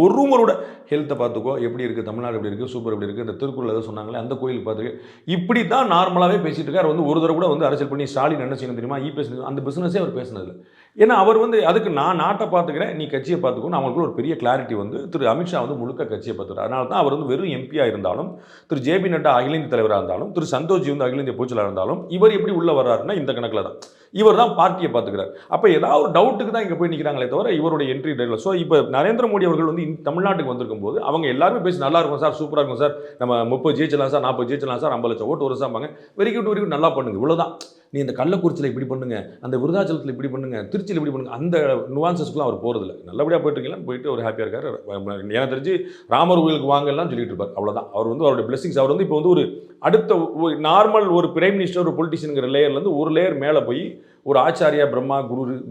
ஒரு முறையோட ஹெல்த்தை பார்த்துக்கோ, எப்படி இருக்குது தமிழ்நாடு, எப்படி இருக்குது, சூப்பர் எப்படி இருக்குது, இந்த திருக்குறள் ஏதோ சொன்னாங்களே அந்த கோயிலுக்கு பார்த்துருக்கு, இப்படி தான் நார்மலாகவே பேசிட்டு இருக்கார். வந்து ஒரு தடவை கூட வந்து அரசியல் பண்ணி ஸ்டாலின் என்ன செய்யணும் தெரியுமா, பேசுனது அந்த பிஸ்னஸே அவர் பேசினதில்லை. ஏன்னா அவர் வந்து அதுக்கு நான் நாட்டை பார்த்துக்கிறேன், நீ கட்சியை பார்த்துக்கணும், அவங்களுக்குள்ள ஒரு பெரிய கிளாரிட்டி வந்து திரு அமித்ஷா வந்து முழுக்க கட்சியை பார்த்துக்கிறார். அதனால தான் அவர் வந்து வெறும் எம்பியாக இருந்தாலும், திரு ஜேபி நட்டா அகில இந்திய தலைவராக இருந்தாலும், திரு சந்தோஷ்ஜி வந்து அகில இந்திய பொதுச்செயலாளராக இருந்தாலும், இவர் எப்படி உள்ள வர்றாருன்னா இந்த கணக்கில் தான் இவர் தான் பார்ட்டியை பார்த்துக்கிறார். அப்போ ஏதாவது ஒரு டவுட்டுக்கு தான் இங்கே போய் நிற்கிறாங்களே தவிர இவருடைய என்ட்ரி டேட்டில். ஸோ இப்போ நரேந்திர மோடி அவர்கள் வந்து தமிழ்நாட்டுக்கு வந்திருக்கும் போது அவங்க எல்லாருமே பேசி நல்லா இருக்கும் சார், சூப்பராக இருக்கும் சார், நம்ம 30 ஜெயிச்சலாம் சார், 40 ஜெயிச்சலாம் சார், 50 லட்சம் ஓட்டு ஒரு சாம்பாங்க, வெரி குட் நல்லா பண்ணுங்க, இவ்வளோதான். நீ இந்த கள்ளக்குறிச்சியில் இப்படி பண்ணுங்க, அந்த விருதாச்சலத்தில் இப்படி பண்ணுங்க, திருச்சியில் இப்படி பண்ணுங்க, அந்த நுவான்சஸ்க்குலாம் அவர் போகிறதில்ல. நல்லபடியாக போயிட்டுருக்கீங்களான்னு போயிட்டு ஒரு ஹாப்பியாக இருக்கார். எனக்கு தெரிஞ்சு ராமர் கோயிலுக்கு வாங்கலாம் சொல்லிட்டு இருப்பார், அவ்வளோதான். அவர் வந்து அவருடைய பிளெஸிங்ஸ். அவர் வந்து இப்போ வந்து ஒரு அடுத்த நார்மல் ஒரு பிரைம் மினிஸ்டர், ஒரு பொலிட்டிஷியனுங்கிற லேயர்லேருந்து ஒரு லேயர் மேலே போய் ஒரு ஆச்சாரியா பிரம்மா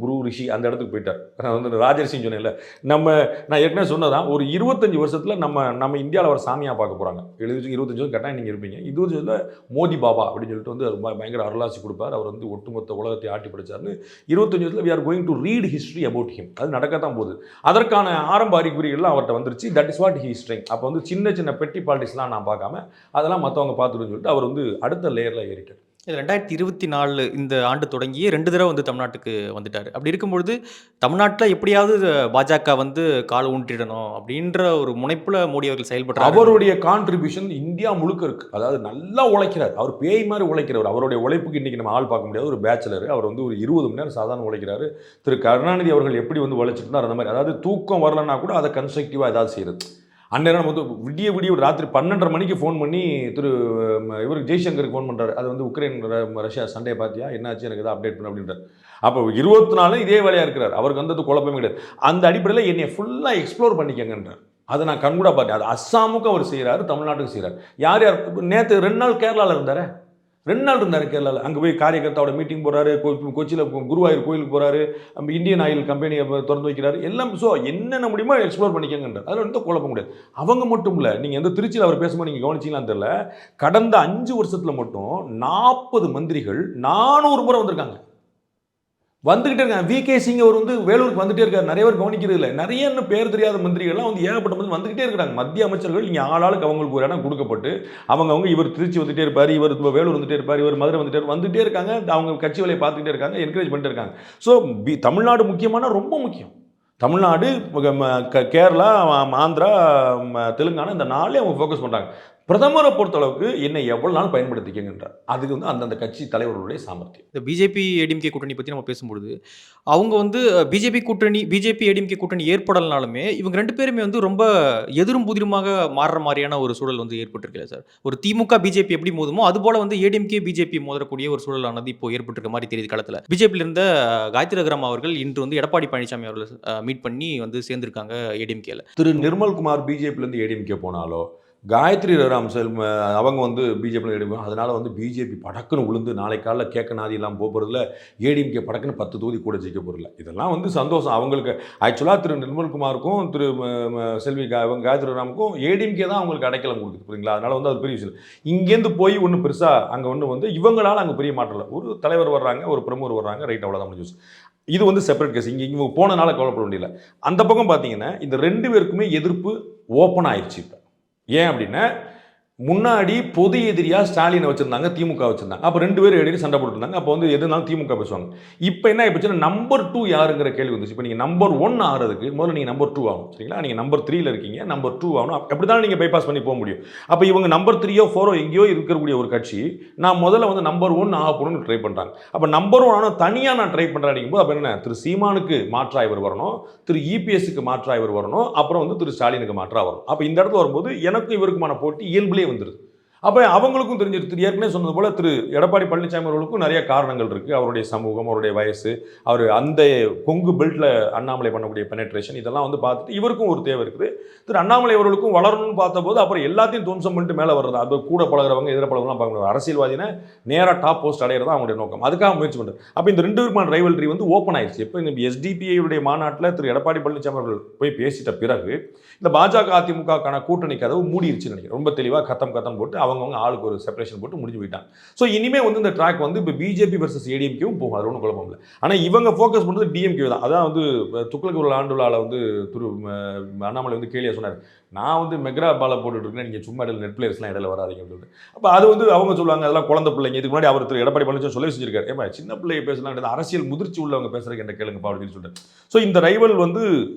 குரு ரிஷி அந்த இடத்துக்கு போயிட்டார். நான் வந்து ராஜர்ஷின்னு சொன்னேன்ல, நான் ஏற்கனவே சொன்னதான், ஒரு 25 வருஷத்தில் நம்ம இந்தியாவில் ஒரு சாமியாக பார்க்க போகிறாங்க. 25 வருஷம் கட்டாயம் நீங்கள் இருப்பீங்க. 20 வருஷத்தில் மோடி பாபா அப்படின்னு சொல்லிட்டு வந்து ரொம்ப பயங்கர அருளாசி கொடுப்பார். அவர் வந்து ஒட்டுமொத்த உலகத்தை ஆட்டி படித்தார்னு 25 வருஷத்தில் we are going to read history about him. அது நடக்கத்தான் போகுது. அதற்கான ஆரம்ப அறிகுறிகள்லாம் அவர்கிட்ட வந்துருச்சு. That is what he is trying. அப்போ வந்து சின்ன பெட்டி பாலிட்டிக்ஸ்லாம் நான் பார்க்காம அதெல்லாம் மற்றவங்க பார்த்துருன்னு சொல்லிட்டு அவர் வந்து அடுத்த லேயரில் ஏறிட்டார். இது 2024 இந்த ஆண்டு தொடங்கியே 2 தடவை வந்து தமிழ்நாட்டுக்கு வந்துட்டார். அப்படி இருக்கும்பொழுது தமிழ்நாட்டில் எப்படியாவது பாஜக வந்து கால் ஊன்றிடணும் அப்படின்ற ஒரு முனைப்புல மோடி அவர்கள் செயல்படுறார். அவருடைய கான்ட்ரிபியூஷன் இந்தியா முழுக்க இருக்கு. அதாவது நல்லா உழைக்கிறார். அவர் பேய் மாதிரி உழைக்கிறவர். அவருடைய உழைப்புக்கு இன்னைக்கு நம்ம ஆள் பார்க்க முடியாது. ஒரு பேச்சுலர். அவர் வந்து ஒரு 20 மணி நேரம் சாதாரண உழைக்கிறாரு. திரு கருணாநிதி அவர்கள் எப்படி வந்து உழைச்சிட்டு இருந்தார் அந்த மாதிரி. அதாவது தூக்கம் வரலன்னா கூட அதை கன்ஸ்ட்ரக்டிவாக ஏதாவது செய்யுது. அந்நேரம் நம்ம வந்து விடிய ராத்திரி 12:30 மணிக்கு ஃபோன் பண்ணி இவருக்கு ஜெய்சங்கருக்கு ஃபோன் பண்ணுறாரு. அது வந்து உக்ரைன் ரஷ்யா சண்டையை பார்த்தியா, என்னாச்சு, எனக்கு எதாவது அப்டேட் பண்ண அப்படின்றார். அப்போ 24 இதே வேலையாக இருக்கிறார். அவருக்கு வந்து அது குழப்பமே கிடையாது. அந்த அடிப்படையில் என்னை ஃபுல்லாக எக்ஸ்ப்ளோர் பண்ணிக்கங்கன்றார். அதை நான் கண்கூட பார்த்தேன். அது அஸ்ஸாமுக்கு அவர் செய்கிறாரு, தமிழ்நாட்டுக்கு செய்கிறார். யார் நேற்று 2 நாள் கேரளாவில் இருந்தார். 2 நாள் இருந்தார் கேரளாவில். அங்கே போய் காரியகர்த்தாவோட மீட்டிங் போகிறாரு, கொச்சியில் குருவாயூர் கோயிலுக்கு போகிறாரு, நம்ம இந்தியன் ஆயில் கம்பெனியை திறந்து வைக்கிறாரு, எல்லாம். ஸோ என்னென்ன முடியுமோ எக்ஸ்ப்ளோர் பண்ணிக்கங்கன்றார். அதில் எந்த குழப்பம் முடியாது. அவங்க மட்டும் இல்லை, நீங்கள் எந்த திருச்சியில் அவர் பேசும்போது நீங்கள் கவனிச்சிங்களான்னு தெரியல, கடந்த 5 வருஷத்தில் மட்டும் 40 மந்திரிகள் 400 முறை வந்திருக்காங்க, வந்துகிட்டே இருக்காங்க. விகே சிங் அவர் வந்து வேலூருக்கு வந்துட்டே இருக்காரு. நிறைய பேர் கவனிக்கிறது இல்லை. நிறைய இன்னும் பேர் தெரியாத மந்திரிகள்லாம் வந்து ஏகப்பட்ட மந்திரி வந்துகிட்டே இருக்கிறாங்க. மத்திய அமைச்சர்கள் இங்கே ஆளாளுக்கு அவங்களுக்கு ஒரு இடம் கொடுக்கப்பட்டு அவங்க இவர் திருச்சி வந்துட்டே இருப்பார், இவர் வேலூர் வந்துட்டே இருப்பார், இவர் மதுரை வந்துட்டே இருக்காங்க. அவங்க கட்சி வேலையை பார்த்துக்கிட்டே இருக்காங்க, என்கரேஜ் பண்ணிட்டு இருக்காங்க. ஸோ தமிழ்நாடு முக்கியமான, ரொம்ப முக்கியம். தமிழ்நாடு, கேரளா, ஆந்திரா, தெலுங்கானா, இந்த 4 அவங்க ஃபோக்கஸ் பண்ணுறாங்க. பிரதமரை பொறுத்தளவுக்கு என்னை எவ்வளோ நாள் பயன்படுத்திக்கங்கன்றார். அதுக்கு வந்து அந்தந்த கட்சி தலைவர்களுடைய சாமர்த்தியம். இந்த பிஜேபி ஏடிஎம்கே கூட்டணி பற்றி நம்ம பேசும்பொழுது அவங்க வந்து பிஜேபி ஏடிஎம்கே கூட்டணி ஏற்படலனாலுமே இவங்க 2 பேருமே வந்து ரொம்ப எதிரும் புதிருமாக மாறுற மாதிரியான ஒரு சூழல் வந்து ஏற்பட்டிருக்கல சார். ஒரு திமுக பிஜேபி எப்படி மோதுமோ அதுபோல் வந்து ஏடிஎம்கே பிஜேபி மோதக்கூடிய ஒரு சூழலானது இப்போ ஏற்பட்டிருக்க மாதிரி தெரியுது காலத்தில். பிஜேபியில் இருந்த காயத்ரி ரகுராம் அவர்கள் இன்று வந்து எடப்பாடி பழனிசாமி அவர்கள் மீட் பண்ணி வந்து சேர்ந்திருக்காங்க ஏடிஎம்கேல. திரு நிர்மல்குமார் பிஜேபியிலேருந்து ஏடிஎம்கே போனாலோ, காயத்ரி ரகுராம் அவங்க வந்து பிஜேபியில் எடுப்போம். அதனால் வந்து பிஜேபி படக்குன்னு விழுந்து நாளை காலையில் கேட்க நாதி இல்லாமல் போகிறதில்ல, ஏடிஎம்கே படக்குன்னு 10 தொகுதி கூட ஜெயிக்க போகிறதில்ல. இதெல்லாம் வந்து சந்தோஷம் அவங்களுக்கு. ஆக்சுவலாக திரு நிர்மல்குமாருக்கும் திரு காயத்ரி ரகுராமுக்கும் ஏடிஎம்கே தான் அவங்களுக்கு அடைக்கலம் கொடுக்குது, புரியுங்களா? அதனால் வந்து அது பெரிய விஷயம். இங்கேருந்து போய் ஒன்று பெருசாக அங்கே ஒன்று வந்து இவங்களால் அங்கே பெரிய மாற்றம் இல்லை. ஒரு தலைவர் வர்றாங்க, ஒரு பிரமுகர் வர்றாங்க, ரைட், அவ்வளோதான் முடிஞ்சு. இது வந்து செப்பரேட் கேஸ். இங்கே போனனால கவலைப்பட முடியல. அந்த பக்கம் பார்த்தீங்கன்னா இந்த 2 பேருக்குமே எதிர்ப்பு ஓப்பன் ஆயிடுச்சு. இப்போ ஏன் அப்படின்னா, முன்னாடி பொது எதிரியாக ஸ்டாலினை வச்சுருந்தாங்க, திமுக வச்சுருந்தாங்க. அப்போ 2 பேரும் இடையே சண்டை போட்டுருந்தாங்க. அப்போ வந்து எதுனாலும் திமுக பேசுவாங்க. இப்போ என்ன ஆயிடுச்சுன்னா நம்பர் 2 யாருங்கிற கேள்வி வந்துச்சு. இப்போ நீங்கள் நம்பர் 1 ஆகிறதுக்கு முதல்ல நீங்கள் நம்பர் 2 ஆகணும், சரிங்களா? நீங்கள் நம்பர் 3ல இருக்கீங்க, நம்பர் 2 ஆகணும். அப்படி தான் நீங்கள் பைபாஸ் பண்ணி போக முடியும். அப்போ இவங்க நம்பர் 3ஓ 4ஓ எங்கேயோ இருக்கக்கூடிய ஒரு கட்சி, நான் முதல்ல வந்து நம்பர் 1 ஆக போகணும்னு ட்ரை பண்ணுறாங்க. அப்போ நம்பர் 1 ஆனால் தனியாக நான் ட்ரை பண்ணுறேன் போது அப்போ என்ன, திரு சீமானுக்கு மாற்றா இவர் வரணும், திரு இபிஎஸ்க்கு மாற்றா இவர் வரணும், அப்புறம் வந்து திரு ஸ்டாலினுக்கு மாற்றா வரணும். அப்போ இந்த இடத்துல வரும்போது எனக்கும் இவருக்குமான போட்டி இயல்புலேயே வந்துடுது. அப்போ அவங்களுக்கும் தெரிஞ்சிருக்கு. ஏற்கனவே சொன்னது போல திரு எடப்பாடி பழனிசாமி அவர்களுக்கும் நிறைய காரணங்கள் இருக்குது. அவருடைய சமூகம், அவருடைய வயசு, அவர் அந்த கொங்கு பெல்ட்டில் அண்ணாமலை பண்ணக்கூடிய பெனட்ரேஷன், இதெல்லாம் வந்து பார்த்துட்டு இவருக்கும் ஒரு தேவை இருக்குது. திரு அண்ணாமலை அவர்களுக்கும் வளரணும்னு பார்த்தபோது அப்புறம் எல்லாத்தையும் துவம்சம் பண்ணிட்டு மேலே வர்றது, அது கூட பழகிறவங்க எதிர பழகிறவங்களாம் பார்க்க முடியாது. அரசியல்வாதினா நேராக டாப் போஸ்ட் அடையிறது தான் அவங்களுடைய நோக்கம். அதுக்காக முயற்சி பண்ணுறது. அப்போ இந்த 2 பேருமான ரைவல்ரி வந்து ஓப்பன் ஆயிடுச்சு. எப்போ இந்த எஸ்டிபிஐயுடைய மாநாட்டில் திரு எடப்பாடி பழனிசாமி அவர்கள் போய் பேசிட்ட பிறகு இந்த பாஜக அதிமுகக்கான கூட்டணி கதவு மூடிடுச்சுன்னு நினைக்கிறேன். ரொம்ப தெளிவாக கத்தம் போட்டு அவங்கவுங்க ஆளுக்கு ஒரு செப்பரேஷன் போட்டு முடிஞ்சு போயிட்டாங்க. ஸோ இனிமேல் வந்து இந்த ட்ராக் வந்து இப்போ பிஜேபி வர்சஸ் ஏடிஎம்கேவும் போகும், அது ஒன்றும் குழப்பம் இல்லை. ஆனால் இவங்க ஃபோக்கஸ் பண்ணுறது டிஎம்கே தான். அதான் வந்து துக்ளக் ஒரு ஆண்டு விழாவில் வந்து திரு அண்ணாமலை வந்து கேலியாக சொன்னார், நான் வந்து மெக்ரா பாலை போட்டுட்டு இருக்கேன், நீங்கள் சும்மா இடையில நெட் பிளேயர்ஸ்லாம் இடையில வராதிங்க அப்படின்னு. அப்போ அது வந்து அவங்க சொல்லுவாங்க அதெல்லாம் குழந்தை பிள்ளைங்க. இதுக்கு முன்னாடி அவர் திரு எடப்பாடி பழனிசாமி சொல்லி செஞ்சிருக்காரு, ஏமா சின்ன பிள்ளைய பேசலாம், அரசியல் முதிர்ச்சி உள்ளவங்க பேசுறதுக்கு என்ன கேளுங்கப்பா அப்படின்னு சொல்லிட்டு. ஸோ இந்த ரைவல் வந்து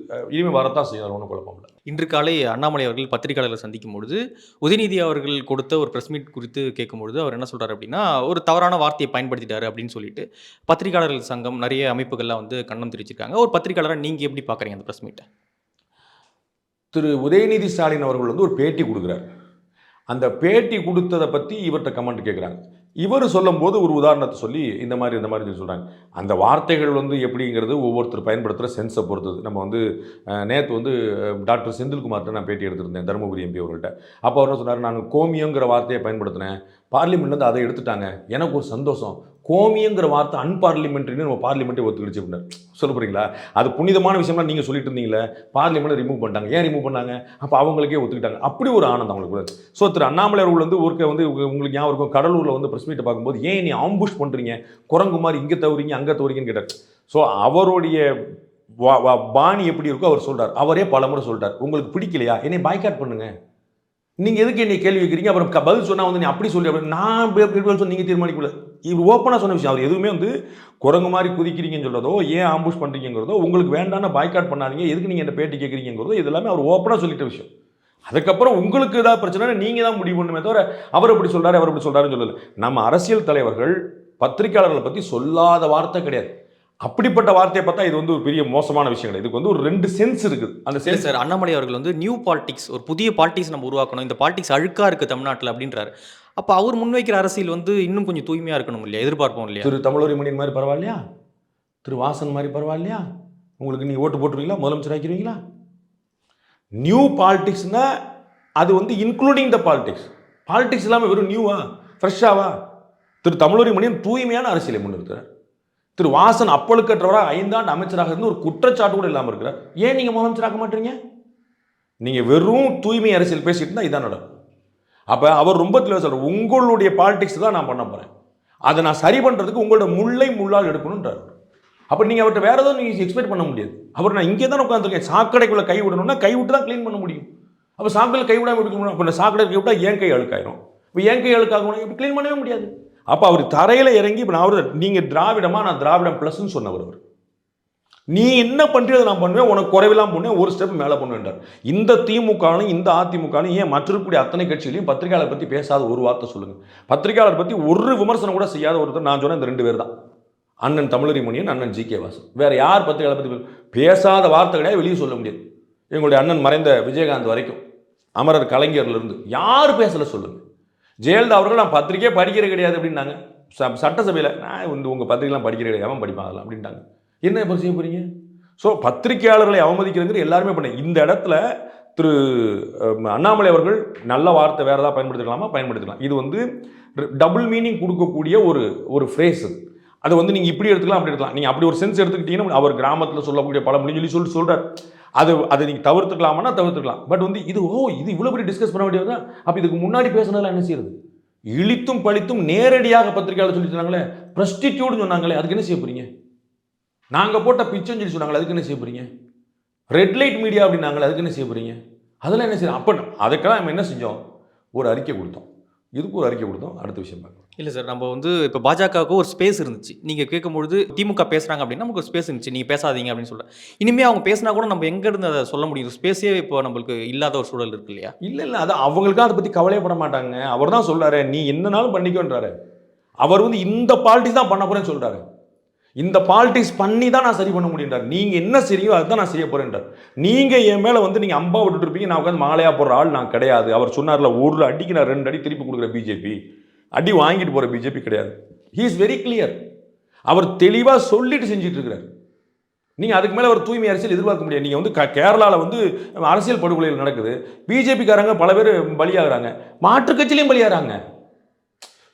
இனிமேல் வரத்தான் செய்யும், ஒன்றும் குழப்பம் இல்லை. இன்று காலை அண்ணாமலை அவர்கள் பத்திரிகையாளர்களை சந்திக்கும் பொழுது உதயநிதி அவர்கள் கொடுத்த ஒரு பிரஸ் மீட் குறித்து கேட்கும்பொழுது அவர் என்ன சொல்றாரு அப்படின்னா, ஒரு தவறான வார்த்தையை பயன்படுத்திட்டாரு அப்படின்னு சொல்லிட்டு பத்திரிகையாளர்கள் சங்கம் நிறைய அமைப்புகள்லாம் வந்து கண்டனம் தெரிவிச்சிருக்காங்க. ஒரு பத்திரிகையாளராக நீங்க எப்படி பார்க்குறீங்க அந்த பிரஸ் மீட்டை? திரு உதயநிதி ஸ்டாலின் அவர்கள் வந்து ஒரு பேட்டி கொடுக்குறாரு. அந்த பேட்டி கொடுத்ததை பற்றி இவர்கிட்ட கமெண்ட் கேட்குறாங்க. இவர் சொல்லும்போது ஒரு உதாரணத்தை சொல்லி இந்த மாதிரி சொல்கிறாங்க. அந்த வார்த்தைகள் வந்து எப்படிங்கிறது ஒவ்வொருத்தர் பயன்படுத்துகிற சென்ஸை பொறுத்தது. நம்ம வந்து நேற்று வந்து டாக்டர் செந்தில்குமார்கிட்ட நான் பேட்டி எடுத்திருந்தேன், தருமபுரி எம்பி அவர்கள்ட்ட. அப்போ அவர் என்ன சொன்னார், நான் கோமியங்கிற வார்த்தையை பயன்படுத்தினேன், பார்லிமெண்ட்லேருந்து அதை எடுத்துட்டாங்க, எனக்கு ஒரு சந்தோஷம், கோமியங்கிற வார்த்தை அன்பார்லிமெண்ட்ரின்னு நம்ம பார்லிமெண்ட்டே ஒத்துக்கிடுச்சு அப்படின்னாரு. சொல்ல போகிறீங்களா? அது புனிதமான விஷயம்லாம் நீங்கள் சொல்லிட்டு இருந்தீங்களே, பார்லிமெண்ட்டை ரிமூவ் பண்ணிட்டாங்க. ஏன் ரிமூவ் பண்ணாங்க? அப்போ அவங்களுக்கே ஒத்துக்கிட்டாங்க. அப்படி ஒரு ஆனந்தம் அவங்களுக்கு. ஸோ திரு அண்ணாமலை அவர்கள் வந்து ஊருக்கு வந்து உங்களுக்கு ஞாபகம் இருக்கும், கடலூரில் வந்து பிரஸ் மீட்டை பார்க்கும்போது ஏன் நீ ஆம்புஷ் பண்ணுறீங்க, குரங்கு மாதிரி இங்கே தவறீங்க அங்கே தவறீங்கன்னு கேட்டார். ஸோ அவருடைய பாணி எப்படி இருக்கோ அவர் சொல்கிறார். அவரே பலமுறை சொல்லிட்டார், உங்களுக்கு பிடிக்கலையா என்னை பாய்காட் பண்ணுங்க, நீங்கள் எதுக்கு என்னை கேள்வி வைக்கிறீங்க, அப்புறம் பதில் சொன்னால் வந்து நீ அப்படி சொல்லி அப்படி நான் சொல்லி நீங்கள் தீர்மானிக்கல. இவர் ஓப்பனாக சொன்ன விஷயம். அவர் எதுவுமே வந்து குரங்கு மாதிரி குதிக்கிறீங்கன்னு சொல்கிறதோ, ஏன் ஆம்புஷ் பண்ணுறீங்கிறதோ, உங்களுக்கு வேண்டான பாய்காட் பண்ணாதீங்க, எதுக்கு நீங்கள் என்ன பேட்டி கேட்குறீங்கிறதோ, இது எல்லாமே அவர் ஓப்பனாக சொல்லிட்ட விஷயம். அதுக்கப்புறம் உங்களுக்கு ஏதாவது பிரச்சனை நீங்கள் தான் முடிவு பண்ணுமே தவிர அவர் அப்படி சொல்கிறாரு அவர் அப்படி சொல்கிறாருன்னு சொல்லலை. நம்ம அரசியல் தலைவர்கள் பத்திரிகையாளர்களை பற்றி சொல்லாத வார்த்தை கிடையாது. அப்படிப்பட்ட வார்த்தையை பார்த்தா இது வந்து ஒரு பெரிய மோசமான விஷயம் கிடையாது. இதுக்கு வந்து ஒரு 2 சென்ஸ் இருக்குது. அந்த சென்ஸ் சார், அண்ணாமலை அவர்கள் வந்து நியூ பாலிடிக்ஸ், ஒரு புதிய பாலிடிக்ஸ் நம்ம உருவாக்கணும், இந்த பாலிடிக்ஸ் அழுக்கா இருக்குது தமிழ்நாட்டில் அப்படின்றாரு. அப்போ அவர் முன்வைக்கிற அரசியல் வந்து இன்னும் கொஞ்சம் தூய்மையாக இருக்கணும் இல்லையா, எதிர்பார்ப்போம் இல்லையா? திரு தமிழரி மணியன் மாதிரி பரவாயில்லையா, திரு வாசன் மாதிரி பரவாயில்லையா, உங்களுக்கு நீங்கள் ஓட்டு போட்டுருவீங்களா, முதலமைச்சர் ஆக்கிடுவீங்களா? நியூ பாலிடிக்ஸ்னா அது வந்து இன்க்ளூடிங் த பாலிடிக்ஸ். பாலிடிக்ஸ் இல்லாமல் வெறும் நியூவா ஃப்ரெஷ்ஷாவா? திரு தமிழரி மணியன் தூய்மையான அரசியலை முன்னிறுத்துறார். திரு வாசன் அப்பழுக்கற்றவராக 5 ஆண்டு அமைச்சராக இருந்து ஒரு குற்றச்சாட்டு கூட இல்லாமல் இருக்கிறார். ஏன் நீங்கள் முதலமைச்சராக மாட்டீங்க? நீங்கள் வெறும் தூய்மை அரசியல் பேசிட்டு இருந்தால் இதான் நடக்கும். அப்போ அவர் ரொம்ப தெளிவாக சொல்கிறார், உங்களுடைய பாலிடிக்ஸ் தான் நான் பண்ண போகிறேன், அதை நான் சரி பண்ணுறதுக்கு உங்களோட முல்லை முள்ளால் எடுக்கணுன்றார். அப்போ நீங்கள் அவர்கிட்ட வேறு எதுவும் நீங்கள் எக்ஸ்பெக்ட் பண்ண முடியாது. அவர் நான் இங்கே தான் உட்காந்துருக்கேன், சாக்கடைக்குள்ளே கை விடணும்னா கை விட்டு தான் க்ளீன் பண்ண முடியும். அப்போ சாக்கடையில் கை விடாமல் எடுக்க முடியும். அப்போ நான் சாக்கடை கை விட்டால் ஏன் கை அழுக்காயிரும். இப்போ ஏன் கை அழுக்காகணும், இப்போ க்ளீன் பண்ணவே முடியாது. அப்போ அவர் தரையில் இறங்கி இப்போ நான் அவர் நீங்கள் திராவிடமா, நான் திராவிடம் ப்ளஸ்ன்னு சொன்னவர். அவர் நீ என்ன பண்ணுறது நான் பண்ணுவேன், உனக்கு குறைவெல்லாம் பண்ணுவேன், ஒரு ஸ்டெப் மேலே பண்ணுவேன்றார். இந்த திமுகலையும் இந்த அதிமுகலையும் ஏன் மற்றக்கூடிய அத்தனை கட்சிகளையும் பத்திரிகையாளர் பற்றி பேசாத ஒரு வார்த்தை சொல்லுங்கள். பத்திரிகையாளர் பற்றி ஒரு விமர்சனம் கூட செய்யாத ஒருத்தர் நான் சொன்னேன், இந்த 2 பேர் தான். அண்ணன் தமிழரி மணியன், அண்ணன் ஜி.கே. வாசன். வேறு யார் பத்திரிகையாளர் பற்றி பேசாத வார்த்தை கிடையாது, வெளியே சொல்ல முடியாது. எங்களுடைய அண்ணன் மறைந்த விஜயகாந்த் வரைக்கும், அமரர் கலைஞர்லேருந்து யார் பேசலை சொல்லுங்கள். ஜெயலலிதா அவர்கள் நான் பத்திரிகையே படிக்கிறது கிடையாது அப்படின்னாங்க. சட்டசபையில் நான் வந்து உங்கள் பத்திரிகைலாம் படிக்கிறது கிடையாது, அவன் படிப்பான் அதெல்லாம் அப்படின்ட்டாங்க. என்ன இப்போ செய்ய போகிறீங்க? ஸோ பத்திரிகையாளர்களை அவமதிக்கிறதுங்கிற எல்லாருமே பண்ண. இந்த இடத்துல திரு அண்ணாமலை அவர்கள் நல்ல வார்த்தை வேறு ஏதாவது பயன்படுத்திக்கலாம். இது வந்து டபுள் மீனிங் கொடுக்கக்கூடிய ஒரு ஃப்ரேஸ். அதை வந்து நீங்கள் இப்படி எடுத்துக்கலாம் அப்படி எடுக்கலாம். நீங்கள் அப்படி ஒரு சென்ஸ் எடுத்துக்கிட்டீங்கன்னா அவர் கிராமத்தில் சொல்லக்கூடிய பல மொழி சொல்கிறார். அதை நீங்கள் தவிர்த்துக்கலாமா தவிர்த்துக்கலாம். பட் வந்து இது இவ்வளோ பெரிய டிஸ்கஸ் பண்ண வேண்டியது தான். அப்போ இதுக்கு முன்னாடி பேசுனதில் என்ன செய்யுது? இழித்தும் பழித்தும் நேரடியாக பத்திரிகையாளர் சொல்லி சொன்னாங்களே, ப்ரஸ்டிடியூட்னு சொன்னாங்களே, அதுக்கு என்ன செய்ய போறீங்க? நாங்கள் போட்ட பிச்சைன்னு சொல்லி சொன்னாங்களே, அதுக்கு என்ன செய்ய போறீங்க? ரெட் லைட் மீடியா அப்படின்னாங்களே, அதுக்கு என்ன செய்ய போறீங்க? அதெல்லாம் என்ன செய்யணும்? அப்போ அதுக்கெல்லாம் நம்ம என்ன செஞ்சோம்? ஒரு அறிக்கை கொடுத்தோம். இதுக்கு ஒரு அறிக்கை கொடுத்தோம். அடுத்த விஷயம் பார்க்கலாம். இல்லை சார், நம்ம வந்து இப்போ பாஜகவுக்கு ஒரு ஸ்பேஸ் இருந்துச்சு. நீங்கள் கேட்கும்பொழுது திமுக பேசுகிறாங்க அப்படின்னா நமக்கு ஒரு ஸ்பேஸ் இருந்துச்சு, நீங்கள் பேசாதீங்க அப்படின்னு சொல்கிறேன். இனிமேல் அவங்க பேசினா கூட நம்ம எங்கேருந்து அதை சொல்ல முடியும்? ஸ்பேஸே இப்போ நம்மளுக்கு இல்லாத ஒரு சூழல் இருக்கு இல்லையா? இல்லை அது அவங்களுக்கும் அதை பற்றி கவலையப்பட மாட்டாங்க. அவர் தான் சொல்கிறாரு, நீ என்னன்னாலும் பண்ணிக்கோன்றாரு. அவர் வந்து இந்த பாலிட்டிக்ஸ் தான் பண்ண போகிறேன்னு சொல்கிறாரு. இந்த பாலிடிக்ஸ் பண்ணி தான் நான் சரி பண்ண முடியுன்றார். நீங்கள் என்ன செய்றீங்களோ அதுதான் நான் செய்ய போகிறேன்றார். நீங்கள் என் மேலே வந்து நீங்கள் அம்பா விட்டுட்டு இருப்பீங்க, நான் உட்காந்து மாலையாக போடுற ஆள் நான் கிடையாது. அவர் சொன்னார்ல, ஒரு அடிக்கு நான் 2 அடி திருப்பி கொடுக்குற பிஜேபி, அடி வாங்கிட்டு போகிற பிஜேபி கிடையாது. He is very clear. அவர் தெளிவாக சொல்லிட்டு செஞ்சுட்டு இருக்கிறார். நீங்கள் அதுக்கு மேலே ஒரு தூய்மை அரசியல் எதிர்பார்க்க முடியாது. நீங்கள் வந்து கேரளாவில் வந்து அரசியல் படுகொலைகள் நடக்குது, பிஜேபிக்காரங்க பல பேர் பலியாகிறாங்க, மாற்றுக் கட்சியிலையும் பலியாகிறாங்க.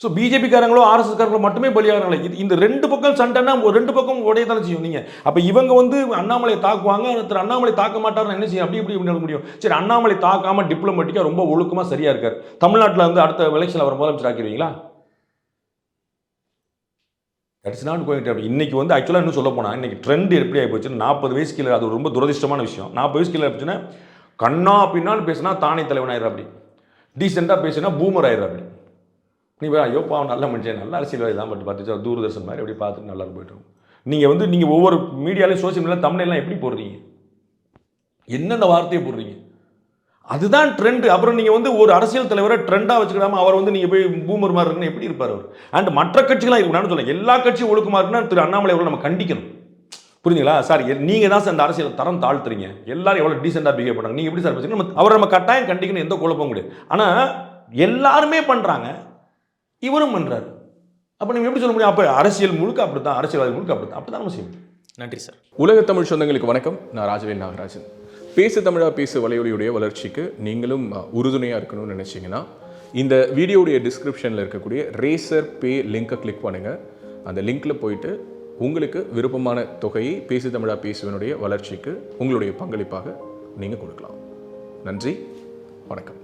ஸோ பிஜேபிக்காரங்களோ ஆர்எஸ்எஸ்காரங்களோ மட்டுமே பலியாகிறாங்களே, இந்த 2 பக்கம் சண்டைன்னா 2 பக்கம் உடைய தானே செய்யும். நீங்கள் அப்போ இவங்க வந்து அண்ணாமலை தாக்குவாங்க, திரு அண்ணாமலை தாக்க மாட்டார்னு என்ன செய்யும்? அப்படி இப்படி முடியும். சரி, அண்ணாமலை தாக்காமல் டிப்ளமேட்டிக்காக ரொம்ப ஒழுக்கமாக சரியாக இருக்கார், தமிழ்நாட்டில் வந்து அடுத்த எலெக்ஷனில் அவர் முதலமைச்சர் ஆக்கிடுவீங்களா? That's not going to happen. இன்னைக்கு வந்து ஆக்சுவலாக இன்னும் சொல்ல போனால் இன்னைக்கு ட்ரெண்ட் எப்படி ஆகி போச்சுன்னா, 40 வயசு கீழே, அது ரொம்ப துரதிஷ்டமான விஷயம். 40 வயசு கீழே ஆயிடுச்சுன்னா கண்ணா பின்னான்னு பேசினா தானே தலைவனாயிரம், அப்படி டீசெண்டாக பேசினா பூமர் ஆயிரம். அப்படி நீ ஐயோ பாவம் நல்ல மனுஷன், நல்ல அரசியல்வாதி தான், பட் பார்த்துச்சு தூர்தர்ஷன் மாதிரி அப்படி பார்த்துட்டு நல்லா போய்ட்டு. நீங்கள் ஒவ்வொரு மீடியாலையும் சோசியல் மீடியாவில் தமிழ்லாம் எப்படி போடுறீங்க, என்னென்ன வார்த்தையை போடுறீங்க, அதுதான் ட்ரெண்ட். அப்புறம் நீங்கள் வந்து ஒரு அரசியல் தலைவரை ட்ரெண்டாக வச்சுக்கிடாமல் அவர் வந்து நீங்கள் போய் பூமர் மாதிரி இருக்குன்னு எப்படி இருப்பார் அவர்? அண்ட் மற்ற கட்சிகளாக இருக்கணும்னு சொல்ல, எல்லா கட்சியும் ஒழுக்கமாக இருக்குன்னா திரு அண்ணாமலை அவர்கள் நம்ம கண்டிக்கணும். புரியுதுங்களா சார்? நீங்கள் தான் சார் அந்த அரசியல் தரம் தாழ்த்துறீங்க. எல்லாரும் எவ்வளோ டீசெண்டாக பிஹேவ் பண்ணாங்க, நீங்கள் எப்படி சார் பேசுங்க? அவரை நம்ம கட்டாயம் கண்டிக்கணும், எந்த குழப்பமும் கிடையாது. ஆனால் எல்லாருமே பண்ணுறாங்க, இவரும் பண்ணுறாரு. அப்போ நீங்கள் எப்படி சொல்ல முடியும்? அப்போ அரசியல் முழுக்க அப்படி தான், அரசியல்வாதி முழுக்க அப்படி தான் நம்ம செய்யணும். நன்றி சார். உலக தமிழ் சொந்தங்களுக்கு வணக்கம். நான் ராஜவேல் நாகராஜன். பேசு தமிழா பேசு வலையொலியுடைய வளர்ச்சிக்கு நீங்களும் உறுதுணையாக இருக்கணும்னு நினச்சிங்கன்னா இந்த வீடியோடைய டிஸ்கிரிப்ஷனில் இருக்கக்கூடிய ரேசர் பே லிங்கை கிளிக் பண்ணுங்கள். அந்த லிங்க்கில் போயிட்டு உங்களுக்கு விருப்பமான தொகையை பேசு தமிழா பேசுவனுடைய வளர்ச்சிக்கு உங்களுடைய பங்களிப்பாக நீங்கள் கொடுக்கலாம். நன்றி, வணக்கம்.